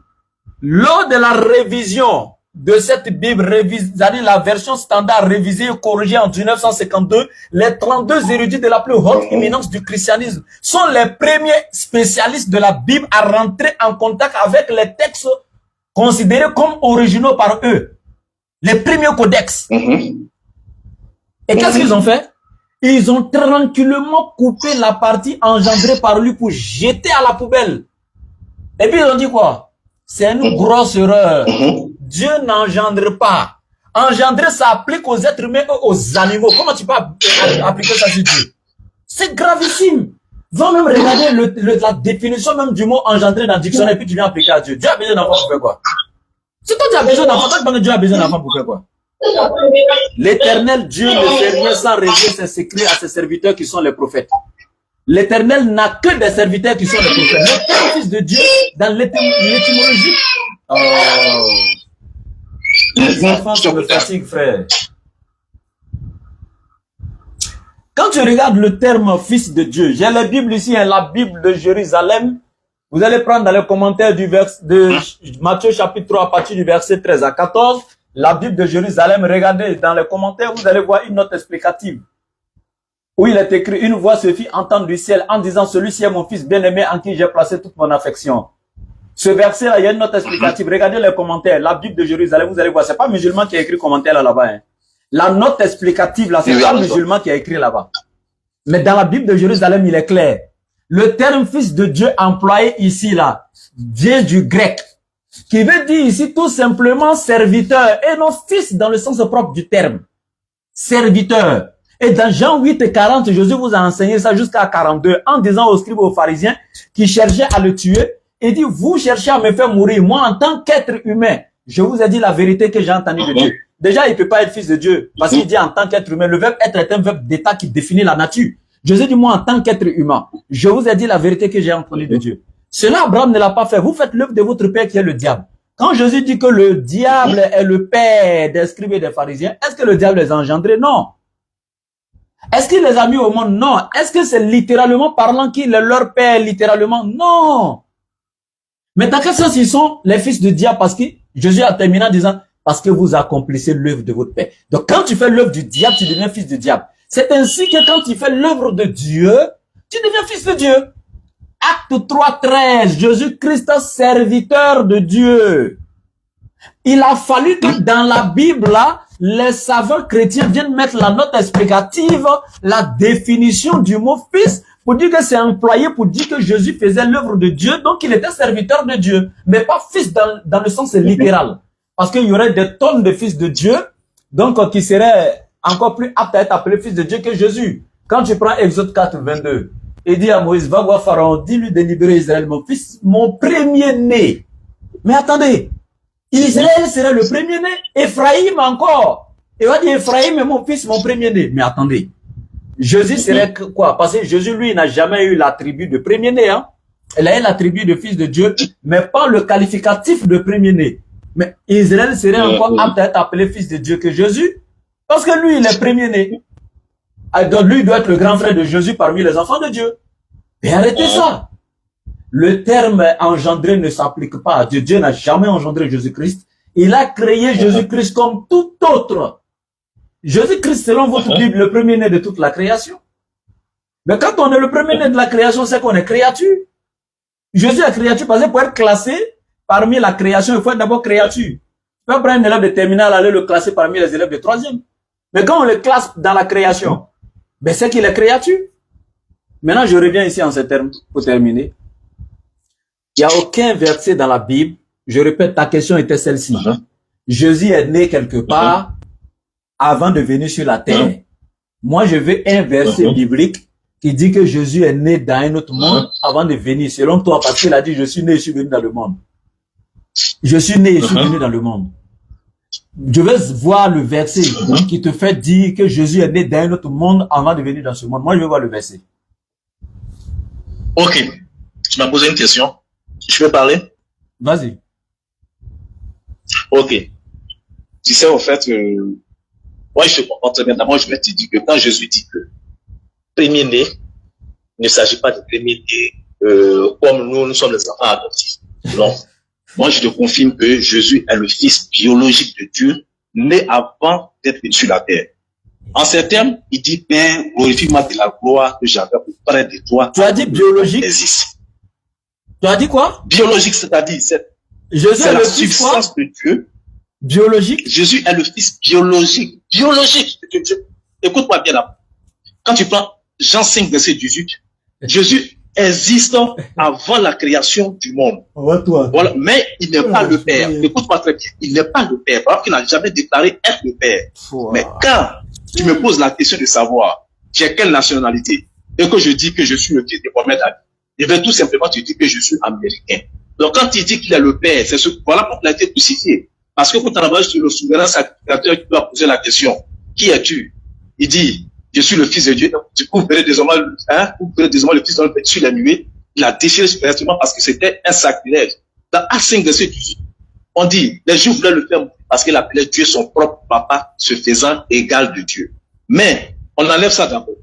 lors de la révision de cette Bible, c'est-à-dire la version standard révisée et corrigée en 1952, les 32 érudits de la plus haute éminence du christianisme sont les premiers spécialistes de la Bible à rentrer en contact avec les textes considérés comme originaux par eux. Les premiers codex. Et qu'est-ce qu'ils ont fait? Ils ont tranquillement coupé la partie engendrée par lui pour jeter à la poubelle. Et puis ils ont dit quoi? C'est une grosse erreur. Dieu n'engendre pas. Engendrer, ça applique aux êtres humains et aux animaux. Comment tu peux appliquer ça sur Dieu? C'est gravissime. Va même regarder la définition même du mot engendrer dans le dictionnaire et puis tu viens appliquer à Dieu. Dieu a besoin d'enfants pour faire quoi? Si toi tu as besoin d'enfants, toi tu penses que Dieu a besoin d'enfants pour faire quoi? L'Éternel Dieu ne fait rien sans révéler ses secrets à ses serviteurs qui sont les prophètes. L'Éternel n'a que des serviteurs qui sont les prophètes. Le terme fils de Dieu, dans l'étymologie, les enfants sont le fatigue, frère. Quand tu regardes le terme fils de Dieu, j'ai la Bible ici, hein, la Bible de Jérusalem. Vous allez prendre dans les commentaires de Matthieu chapitre 3 à partir du verset 13 à 14. La Bible de Jérusalem, regardez dans les commentaires, vous allez voir une note explicative. Où il est écrit, une voix se fit entendre du ciel en disant, celui-ci est mon fils bien-aimé en qui j'ai placé toute mon affection. Ce verset-là, il y a une note explicative. Regardez les commentaires. La Bible de Jérusalem, vous allez voir, c'est pas musulman qui a écrit commentaire là-bas. Hein. La note explicative, là, c'est pas musulman qui a écrit là-bas. Mais dans la Bible de Jérusalem, il est clair. Le terme fils de Dieu employé ici, là, vient du grec, qui veut dire ici tout simplement serviteur, et non fils dans le sens propre du terme. Serviteur. Et dans Jean 8 et 40, Jésus vous a enseigné ça jusqu'à 42, en disant aux scribes et aux pharisiens qui cherchaient à le tuer, il dit, vous cherchez à me faire mourir, moi en tant qu'être humain, je vous ai dit la vérité que j'ai entendue de Dieu. Déjà, il ne peut pas être fils de Dieu, parce qu'il dit en tant qu'être humain, le verbe être est un verbe d'état qui définit la nature. Jésus dit, moi en tant qu'être humain, je vous ai dit la vérité que j'ai entendue de Dieu. Cela, Abraham ne l'a pas fait. Vous faites l'œuvre de votre père qui est le diable. Quand Jésus dit que le diable est le père des scribes et des pharisiens, est-ce que le diable les a engendrés? Non. Est-ce qu'il les a mis au monde? Non. Est-ce que c'est littéralement parlant qu'il est leur père littéralement? Non. Mais dans quel sens ils sont les fils de diable? Parce que Jésus a terminé en disant, parce que vous accomplissez l'œuvre de votre père. Donc quand tu fais l'œuvre du diable, tu deviens fils de diable. C'est ainsi que quand tu fais l'œuvre de Dieu, tu deviens fils de Dieu. Acte 3, 13, Jésus-Christ, serviteur de Dieu. Il a fallu que dans la Bible, là, les savants chrétiens viennent mettre la note explicative, la définition du mot fils, pour dire que c'est employé pour dire que Jésus faisait l'œuvre de Dieu, donc il était serviteur de Dieu, mais pas fils dans le sens littéral. Parce qu'il y aurait des tonnes de fils de Dieu, donc qui seraient encore plus aptes à être appelés fils de Dieu que Jésus. Quand tu prends Exode 4, 22, il dit à Moïse, va voir Pharaon, dis-lui de libérer Israël, mon fils, mon premier-né. Mais attendez, Israël serait le premier-né, Ephraïm encore. Il va dire, Ephraïm est mon fils, mon premier-né. Mais attendez, Jésus serait quoi? Parce que Jésus, lui, n'a jamais eu l'attribut de premier-né. Hein? Il a eu l'attribut de fils de Dieu, mais pas le qualificatif de premier-né. Mais Israël serait encore apte à être appelé fils de Dieu que Jésus, parce que lui, il est premier-né. Donc lui, il doit être le grand frère de Jésus parmi les enfants de Dieu. Et arrêtez ça. Le terme engendré ne s'applique pas à Dieu. Dieu n'a jamais engendré Jésus-Christ. Il a créé Jésus-Christ comme tout autre. Jésus-Christ, selon votre Bible, le premier-né de toute la création. Mais quand on est le premier-né de la création, c'est qu'on est créature. Jésus est créature parce que pour être classé parmi la création, il faut être d'abord créature. Tu peux prendre un élève de terminale, aller le classer parmi les élèves de troisième. Mais quand on le classe dans la création, ben c'est qu'il est créature. Maintenant, je reviens ici en ces termes pour terminer. Il n'y a aucun verset dans la Bible. Je répète, ta question était celle-ci. Jésus est né quelque part avant de venir sur la terre. Moi, je veux un verset biblique qui dit que Jésus est né dans un autre monde avant de venir. Selon toi, parce qu'il a dit, je suis né et je suis venu dans le monde. Je suis né et je suis venu dans le monde. Je veux voir le verset qui te fait dire que Jésus est né dans un autre monde avant de venir dans ce monde. Moi, je veux voir le verset. Ok. Tu m'as posé une question. Je peux parler? Vas-y. Ok. Tu sais, au fait, moi, je comprends très bien. D'abord, je vais te dire que quand Jésus dit que premier-né, il ne s'agit pas de premier-né comme nous sommes les enfants adoptifs. Non. Moi, je te confirme que Jésus est le fils biologique de Dieu, né avant d'être venu sur la terre. En ces termes, il dit, Père, glorifie-moi de la gloire que j'avais auprès de toi. Tu as dit biologique? Tu as dit quoi? Biologique, c'est-à-dire, c'est la substance de Dieu. Biologique? Jésus est le fils biologique. Biologique de Dieu. Écoute-moi bien là. Quand tu prends Jean 5, verset 18, Jésus existe avant la création du monde. Voilà. Mais il n'est pas le Père. Écoute-moi très bien. Il n'est pas le Père. Par exemple, il n'a jamais déclaré être le Père. Mais quand tu me poses la question de savoir j'ai quelle nationalité et que je dis que je suis le fils de Mohamed Ali, je vais tout simplement te dire que je suis américain. Donc quand il dit qu'il est le Père, c'est ce, voilà pourquoi il a été crucifié. Parce que quand on travaille sur le souverain sacrificateur qui doit poser la question, qui es-tu? Il dit, je suis le fils de Dieu. Du coup, vous verrez désormais, le fils de Dieu sur la nuée. Il a déchiré spirituellement parce que c'était un sacrilège. Dans Actes 5, verset 18, on dit, les Juifs voulaient le faire parce qu'il appelait Dieu son propre papa, se faisant égal de Dieu. Mais, on enlève ça d'abord.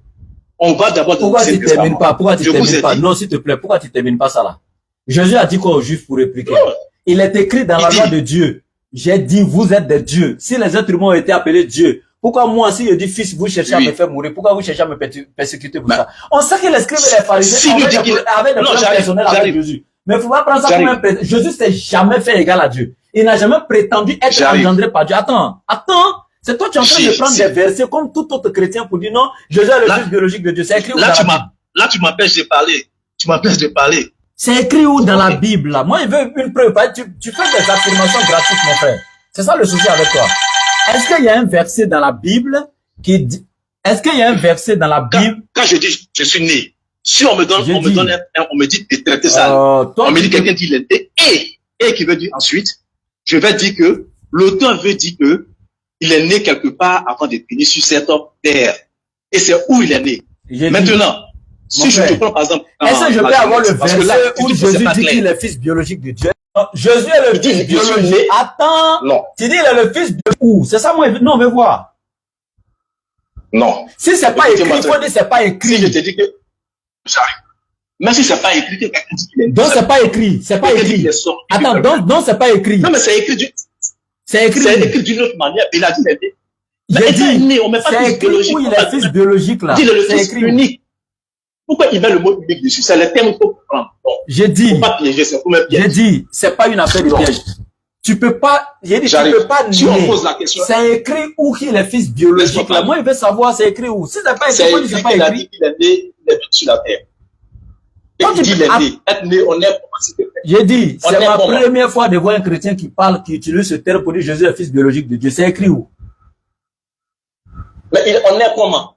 On va d'abord dans Pourquoi tu termines pas? Pourquoi tu termines pas? Non, s'il te plaît, pourquoi tu termines pas ça là? Jésus a dit quoi aux Juifs pour répliquer? Il est écrit dans la loi de Dieu. J'ai dit, vous êtes des dieux. Si les êtres humains ont été appelés dieux, pourquoi moi, si je dis fils, vous cherchez à me faire mourir? Pourquoi vous cherchez à me persécuter pour ça? On sait que les scribes et les pharisiens avaient des problèmes personnels avec Jésus. Mais il ne faut pas prendre ça comme un prétexte. Jésus s'est jamais fait égal à Dieu. Il n'a jamais prétendu être engendré par Dieu. Attends. C'est toi qui es en train de prendre des versets comme tout autre chrétien pour dire non, Jésus est le fils biologique de Dieu. C'est écrit où dans la Bible? Là, tu m'empêches de parler. Tu m'empêches de parler. C'est écrit où dans la Bible, là? Moi, je veux une preuve. Tu fais des affirmations gratuites, mon frère. C'est ça le souci avec toi. Est-ce qu'il y a un verset dans la Bible qui dit, est-ce qu'il y a un verset dans la Bible? Quand je dis, je suis né, si on me donne, on me dit de traiter ça, on me dit quelqu'un dit il est né, et qui veut dire ensuite, je vais dire que l'auteur veut dire que il est né quelque part avant de venir sur cette terre. Et c'est où il est né. Maintenant, si je te prends par exemple, est-ce que je peux avoir le verset où Jésus dit qu'il est fils biologique de Dieu? Jésus est le fils biologique. Attends. Non. Tu dis il est le fils de où? C'est ça, moi, non, mais voir. Non. Si c'est pas écrit, il faut dire c'est pas écrit. Si je te dis que, j'arrive. Même si c'est pas écrit, quelqu'un dit qu'il est. Donc c'est pas écrit. C'est pas écrit. Attends, donc c'est pas écrit. Non, mais c'est écrit d'une autre manière. Il a dit, j'ai dit, c'est écrit où il est fils biologique là. C'est écrit unique. Pourquoi il met le mot unique dessus? C'est le terme qu'il faut prendre. J'ai dit, faut pas piéger, c'est comme un piège. J'ai dit, c'est pas une affaire de piège. Tu peux pas, j'ai dit, tu peux pas nier. Si on pose la question. C'est écrit où qu'il est fils biologique là. Moi, il veut savoir c'est écrit où. Si c'est pas écrit, c'est pas écrit. Il a dit qu'il est né, il est sur la terre. Quand tu dis il est né, être né, on est pour s'il te plaît. J'ai dit, c'est ma première fois de voir un chrétien qui parle, qui utilise ce terme pour dire Jésus est fils biologique de Dieu. C'est écrit où? Mais on est comment?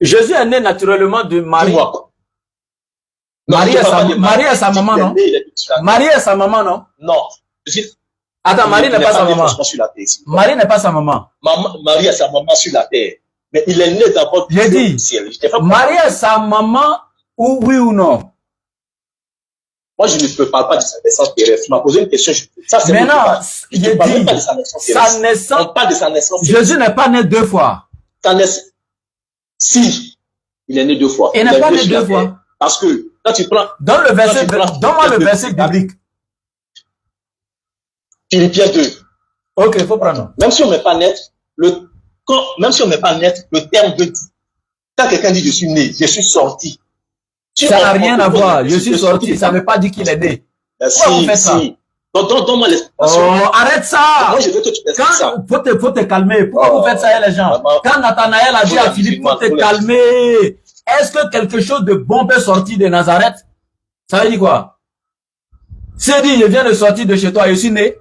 Jésus est né naturellement de Marie. Marie est sa maman, non? Marie est sa maman, non? Non. Attends, Marie n'est pas sa maman. Marie n'est pas sa maman. Marie est sa maman sur la terre. Mais il est né d'abord du ciel. Marie est sa maman, ou oui ou non? Moi, je ne peux pas de sa naissance terrestre. Tu m'as posé une question. Mais non, j'ai dit, sa naissance. On parle de sa naissance. Jésus n'est pas né 2 fois. Si, il est né 2 fois. Il n'est pas né 2 fois. Parce que, quand tu prends. Donne-moi le verset biblique. Philippiens 2. Ok, il faut prendre. Même si on ne met pas net, le terme de dit. Quand quelqu'un dit je suis né, je suis sorti. Ça n'a rien à voir. Je suis sorti, ça ne veut pas dire qu'il est né. Pourquoi vous faites ça? Donne-moi l'explication. Oh, arrête ça! Moi, je veux que tu fasses ça. Faut te calmer. Pourquoi vous faites ça, les gens? Quand Nathanaël a dit à Philippe, faut te calmer. Est-ce que quelque chose de bon peut sortir de Nazareth? Ça veut dire quoi? C'est dit, je viens de sortir de chez toi, je suis né.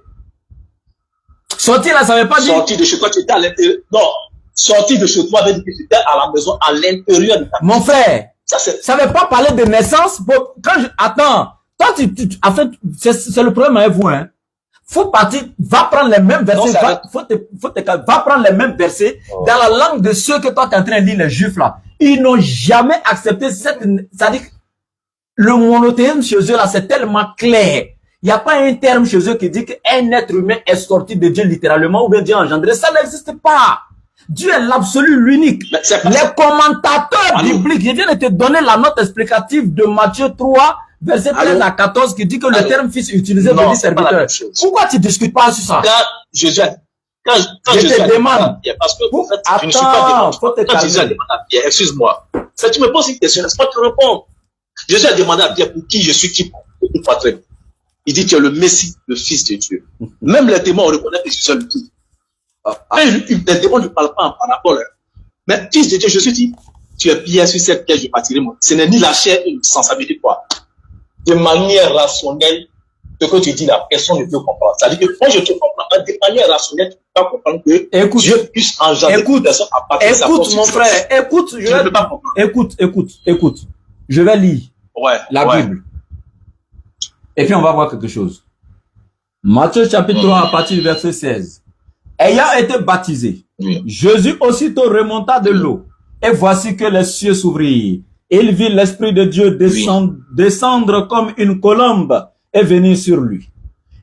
Sortir là, ça veut pas dire. Sortir de chez toi, tu étais à l'intérieur. Non. Sortir de chez toi veut dire que tu étais à la maison, à l'intérieur de ta maison. Mon frère, ça veut pas parler de naissance. Attends. Toi, en fait, c'est le problème avec vous, hein. Faut partir, va prendre les mêmes versets, va prendre les mêmes versets dans la langue de ceux que toi tu es en train de lire, les juifs là. Ils n'ont jamais accepté c'est-à-dire, le monothéisme chez eux là, c'est tellement clair. Il n'y a pas un terme chez eux qui dit qu'un être humain est sorti de Dieu littéralement ou bien Dieu engendré. Ça n'existe pas. Dieu est l'absolu, l'unique. Les commentateurs bibliques, je viens de te donner la note explicative de Matthieu 3, verset 13 à 14, qui dit que le terme fils utilisé veut dire serviteur. Pourquoi tu ne discutes pas sur ça? Je te demande. Parce que, en fait, je ne suis pas demandé. Quand Jésus a demandé à Pierre, excuse-moi. Tu me poses une question, laisse-moi te répondre. Jésus a demandé à Pierre pour qui je suis qui. Il dit tu es le Messie, le Fils de Dieu. Même les témoins reconnaissent que je suis le Fils. Les démons ne parlent pas en parabole. Mais Fils de Dieu, je suis dit. tu es pierre sur cette pierre, je bâtirai mon. Ce n'est ni la chair ni le sang, ça veut dire quoi? De manière rationnelle, ce que tu dis là, personne ne peut comprendre. C'est-à-dire que moi, je te comprends. De manière rationnelle, tu ne peux pas comprendre que écoute, Dieu puisse engendrer une personne à partir de sa écoute, mon frère, écoute, je vais, écoute. Je vais lire la Bible. Et puis, on va voir quelque chose. Matthieu chapitre 3, à partir du verset 16. Ayant été baptisé, Jésus aussitôt remonta de l'eau. Et voici que les cieux s'ouvrirent. Il vit l'Esprit de Dieu descendre comme une colombe et venir sur lui.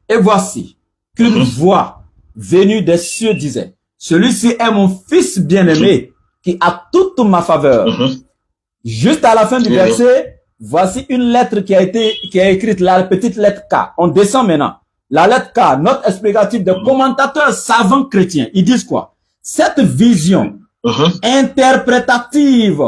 Et voici qu'une voix venue des cieux disait, celui-ci est mon fils bien-aimé qui a toute ma faveur. Juste à la fin du verset, voici une lettre qui est écrite, la petite lettre K. On descend maintenant. La lettre K, note explicative de commentateurs savants chrétiens. Ils disent quoi? Cette vision interprétative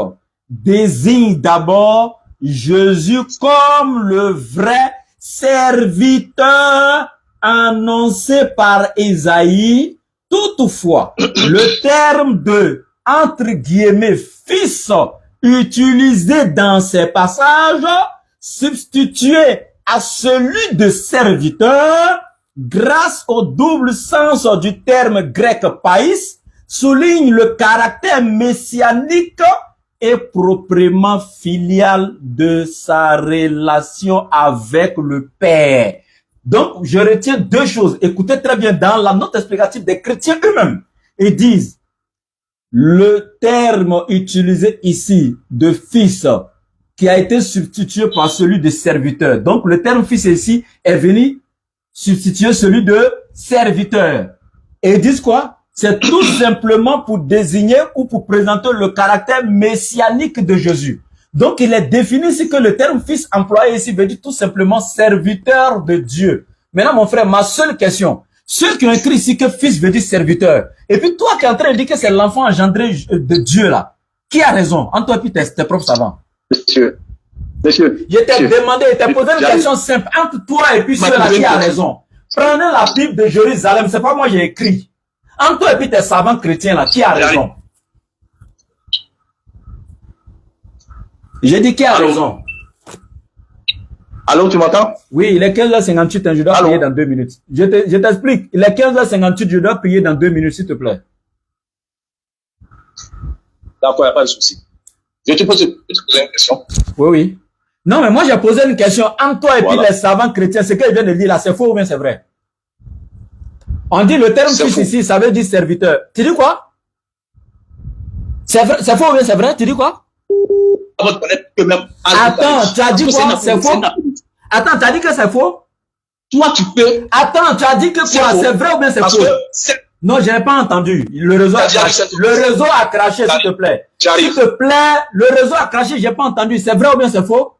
désigne d'abord Jésus comme le vrai serviteur annoncé par Ésaïe. Toutefois, le terme de, entre guillemets, fils utilisé dans ces passages, substitué à celui de serviteur, grâce au double sens du terme grec païs, souligne le caractère messianique et proprement filial de sa relation avec le Père. Donc, je retiens deux choses. Écoutez très bien, dans la note explicative des chrétiens eux-mêmes, ils disent, le terme utilisé ici de fils qui a été substitué par celui de serviteur. Donc, le terme fils ici est venu substituer celui de serviteur. Et ils disent quoi? C'est tout simplement pour désigner ou pour présenter le caractère messianique de Jésus. Donc, il est défini ici que le terme fils employé ici veut dire tout simplement serviteur de Dieu. Maintenant, mon frère, ma seule question, ceux qui ont écrit ici que fils veut dire serviteur, et puis toi qui es en train de dire que c'est l'enfant engendré de Dieu là, qui a raison? Entre toi et puis tes propres savants. Monsieur. Je t'ai demandé, je t'ai posé une question simple. Entre toi et puis ceux-là qui a raison. Prenez la Bible de Jérusalem, c'est pas moi j'ai écrit. Entre toi et puis tes savants chrétiens là, qui a raison? J'ai dit qui a raison. Allô, tu m'entends? Oui, il est 15h58, je dois prier dans 2 minutes. Je t'explique. Il est 15h58, je dois prier dans 2 minutes, s'il te plaît. D'accord, il n'y a pas de souci. Je te pose une question. Oui. Non, mais moi j'ai posé une question. Entre toi et puis les savants chrétiens, ce que je viens de dire là, c'est faux ou bien c'est vrai? On dit le terme fils ici, ça veut dire serviteur. Tu dis quoi? C'est faux ou bien c'est vrai? Tu dis quoi? Attends, tu as dit quoi? C'est faux? Attends, tu as dit que c'est faux? Toi, tu peux. Attends, tu as dit que quoi? C'est vrai ou bien c'est faux? Non, je n'ai pas entendu. Le réseau a craché, s'il te plaît. S'il te plaît, le réseau a craché, j'ai pas entendu. C'est vrai ou bien c'est faux?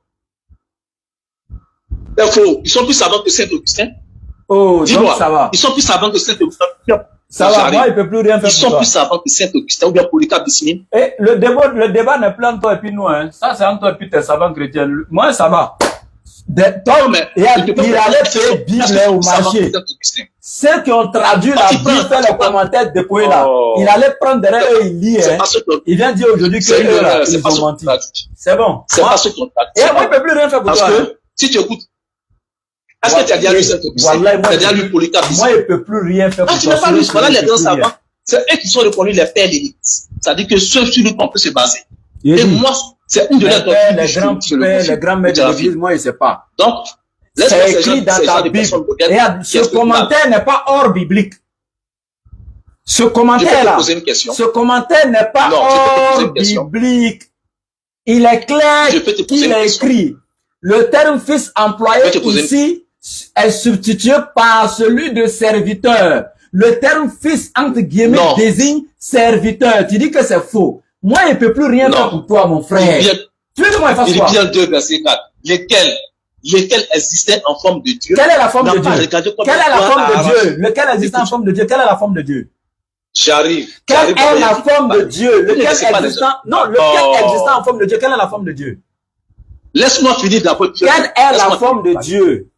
C'est faux. Ils sont plus savants que Saint-Augustin. Oh, donc ça va. Ils sont plus savants que Saint-Augustin. Ça va, moi, il peut plus rien faire. Ils sont plus savants que Saint-Augustin ou bien Polycarpe Bismine. Et le débat n'est plus entre toi et puis nous, hein. Ça, c'est entre toi et puis tes savants chrétiens. Moi, ça va. Tom, il allait payer Bible au marché. Ceux qui ont traduit la Bible, fait les commentaires dépouillés là. Il allait prendre derrière eux, il lit, hein. Il vient dire aujourd'hui que eux là, ils ont menti. C'est bon. C'est pas ce qu'on traduit. Et moi, il peut plus rien faire pour toi. Parce que, si tu écoutes, est-ce que tu as déjà lu Saint-Augustin? Tu as déjà lu Polycarpe? Moi, il peut plus rien faire pour toi. Tu n'as pas lu, voilà les grands savants. C'est eux qui sont reconnus les pères d'élite. C'est-à-dire que ceux sur lesquels on peut se baser. Et moi, c'est une de leurs doctrines. Les grands maîtres de l'église, moi, je ne sais pas. Donc, c'est écrit dans ta Bible. Et ce commentaire n'est pas hors biblique. Ce commentaire-là, ce commentaire n'est pas hors biblique. Il est clair qu'il est écrit. Le terme fils employé ici est substitué par celui de serviteur. Le terme fils, entre guillemets, désigne serviteur. Tu dis que c'est faux. Moi, il ne peut plus rien faire pour toi, mon frère. Tu veux que moi, il fasse quoi? Il y a 2 versets 4. Lesquels existaient en forme de Dieu. Quelle est la forme de Dieu? Quelle est la forme de Dieu? Lequel existait en forme de Dieu? Quelle est la forme de Dieu? J'arrive. Quelle est la forme de Dieu? Lequel existant en forme de Dieu? Quelle est la forme de Dieu? Laisse-moi finir d'abord. Quelle est la forme de Dieu?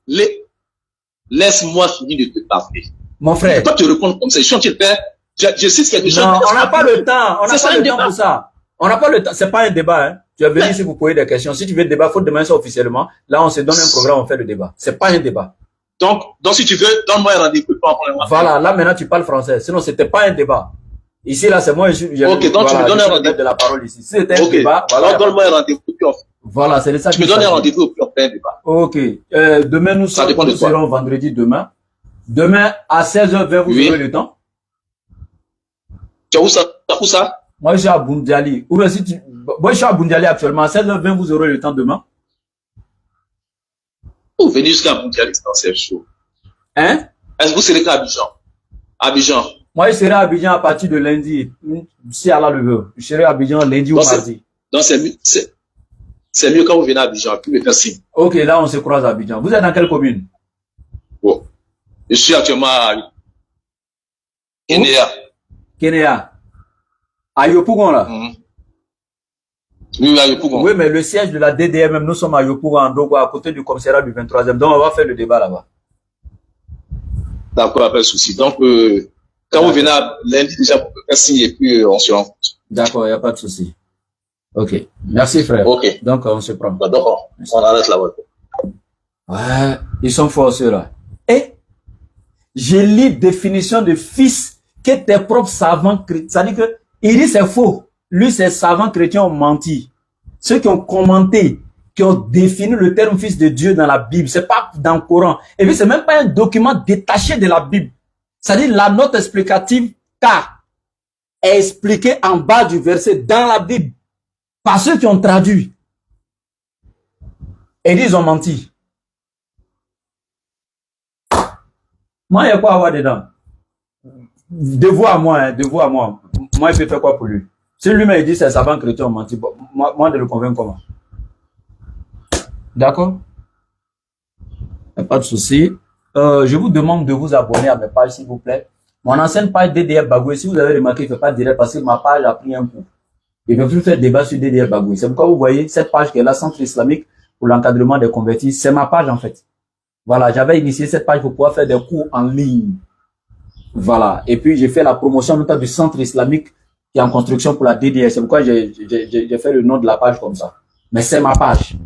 Laisse-moi finir de te parler. Mon frère. Toi, tu réponds comme ça. Je suis en train de faire. Je sais ce qu'il y a déjà. Non, on n'a pas le temps. On n'a pas le temps pour ça. On n'a pas le temps. C'est pas un débat. Hein. Tu es venu ici pour poser des questions. Si tu veux débat, il faut demander ça officiellement. Là, on se donne un programme, on fait le débat. C'est pas un débat. Donc, si tu veux, donne-moi un rendez-vous. Voilà, là maintenant tu parles français. Sinon, c'était pas un débat. Ici, là, c'est moi. Ok, donc tu me donnes un rendez-vous de la parole ici. Si c'était un débat, voilà. Alors, donne-moi un rendez-vous. Voilà, c'est ça. Tu me donnes un rendez-vous pour faire un débat. Ok. Demain, nous serons vendredi demain. Demain, à 16h20, vous aurez le temps. Tu es où ça? Moi, je suis à Boundiali. Moi, je suis à Boundiali actuellement. À 16h20, vous aurez le temps demain. Vous venez jusqu'à Boundiali, c'est chaud. Hein? Est-ce que vous serez qu'à Abidjan? Moi, je serai à Abidjan à partir de lundi. Si Allah le veut. Je serai à Abidjan lundi ou mardi. Donc, c'est mieux quand vous venez à Abidjan. Puis me faire signe. Ok, là, on se croise à Abidjan. Vous êtes dans quelle commune? Bon. Je suis actuellement à Kenya. À Yopougon, là? Oui, à Yopougon. Oui, mais le siège de la DDM, nous sommes à Yopougon, à côté du commissariat du 23e. Donc, on va faire le débat là-bas. D'accord, pas de souci. Donc, quand vous venez à lundi, déjà, vous pouvez faire signe et puis on se rencontre. D'accord, il n'y a pas de souci. Ok. Merci, frère. Ok. Donc, on se prend. D'accord, on arrête là-bas. Ouais, ils sont forts, ceux-là. Et j'ai lu définition de fils que tes propres savants chrétiens. C'est-à-dire que, il dit c'est faux. Lui, ses savants chrétiens ont menti. Ceux qui ont commenté, qui ont défini le terme fils de Dieu dans la Bible, c'est pas dans le Coran. Et puis, c'est même pas un document détaché de la Bible. C'est-à-dire, la note explicative K est expliquée en bas du verset dans la Bible par ceux qui ont traduit. Et ils ont menti. Moi, il y a quoi à voir dedans? De vous à moi, hein, de vous à moi. Moi, il peut faire quoi pour lui? Si lui-même dit c'est savants chrétiens ont menti, moi de le convaincre comment? D'accord? Pas de souci. Je vous demande de vous abonner à mes pages, s'il vous plaît. Mon ancienne page DDF Bagoui, si vous avez remarqué, il ne fait pas direct parce que ma page a pris un coup. Il ne peut plus faire débat sur DDF Bagoui. C'est pourquoi vous voyez cette page qui est là, Centre islamique pour l'encadrement des convertis. C'est ma page en fait. Voilà, j'avais initié cette page pour pouvoir faire des cours en ligne. Voilà. Et puis, j'ai fait la promotion notamment du centre islamique qui est en construction pour la DDS. C'est pourquoi j'ai fait le nom de la page comme ça. Mais c'est ma page.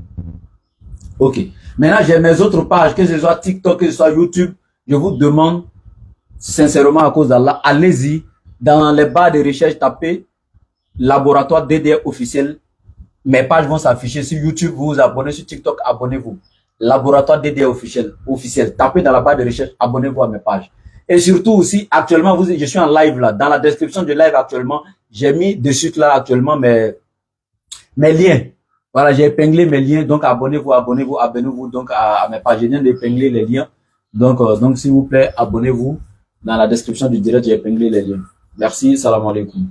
Ok. Maintenant, j'ai mes autres pages, que ce soit TikTok, que ce soit YouTube. Je vous demande, sincèrement, à cause d'Allah, allez-y. Dans les barres de recherche, tapez laboratoire DDR officiel. Mes pages vont s'afficher sur YouTube. Vous vous abonnez sur TikTok, abonnez-vous. Laboratoire DDR officiel. Tapez dans la barre de recherche, abonnez-vous à mes pages. Et surtout aussi, actuellement, je suis en live là. Dans la description du live actuellement, j'ai mis dessus là actuellement mes liens. Voilà, j'ai épinglé mes liens. Donc, abonnez-vous donc à mes pages. Je viens d'épingler les liens. Donc, s'il vous plaît, abonnez-vous. Dans la description du direct, j'ai épinglé les liens. Merci, salam alaikum.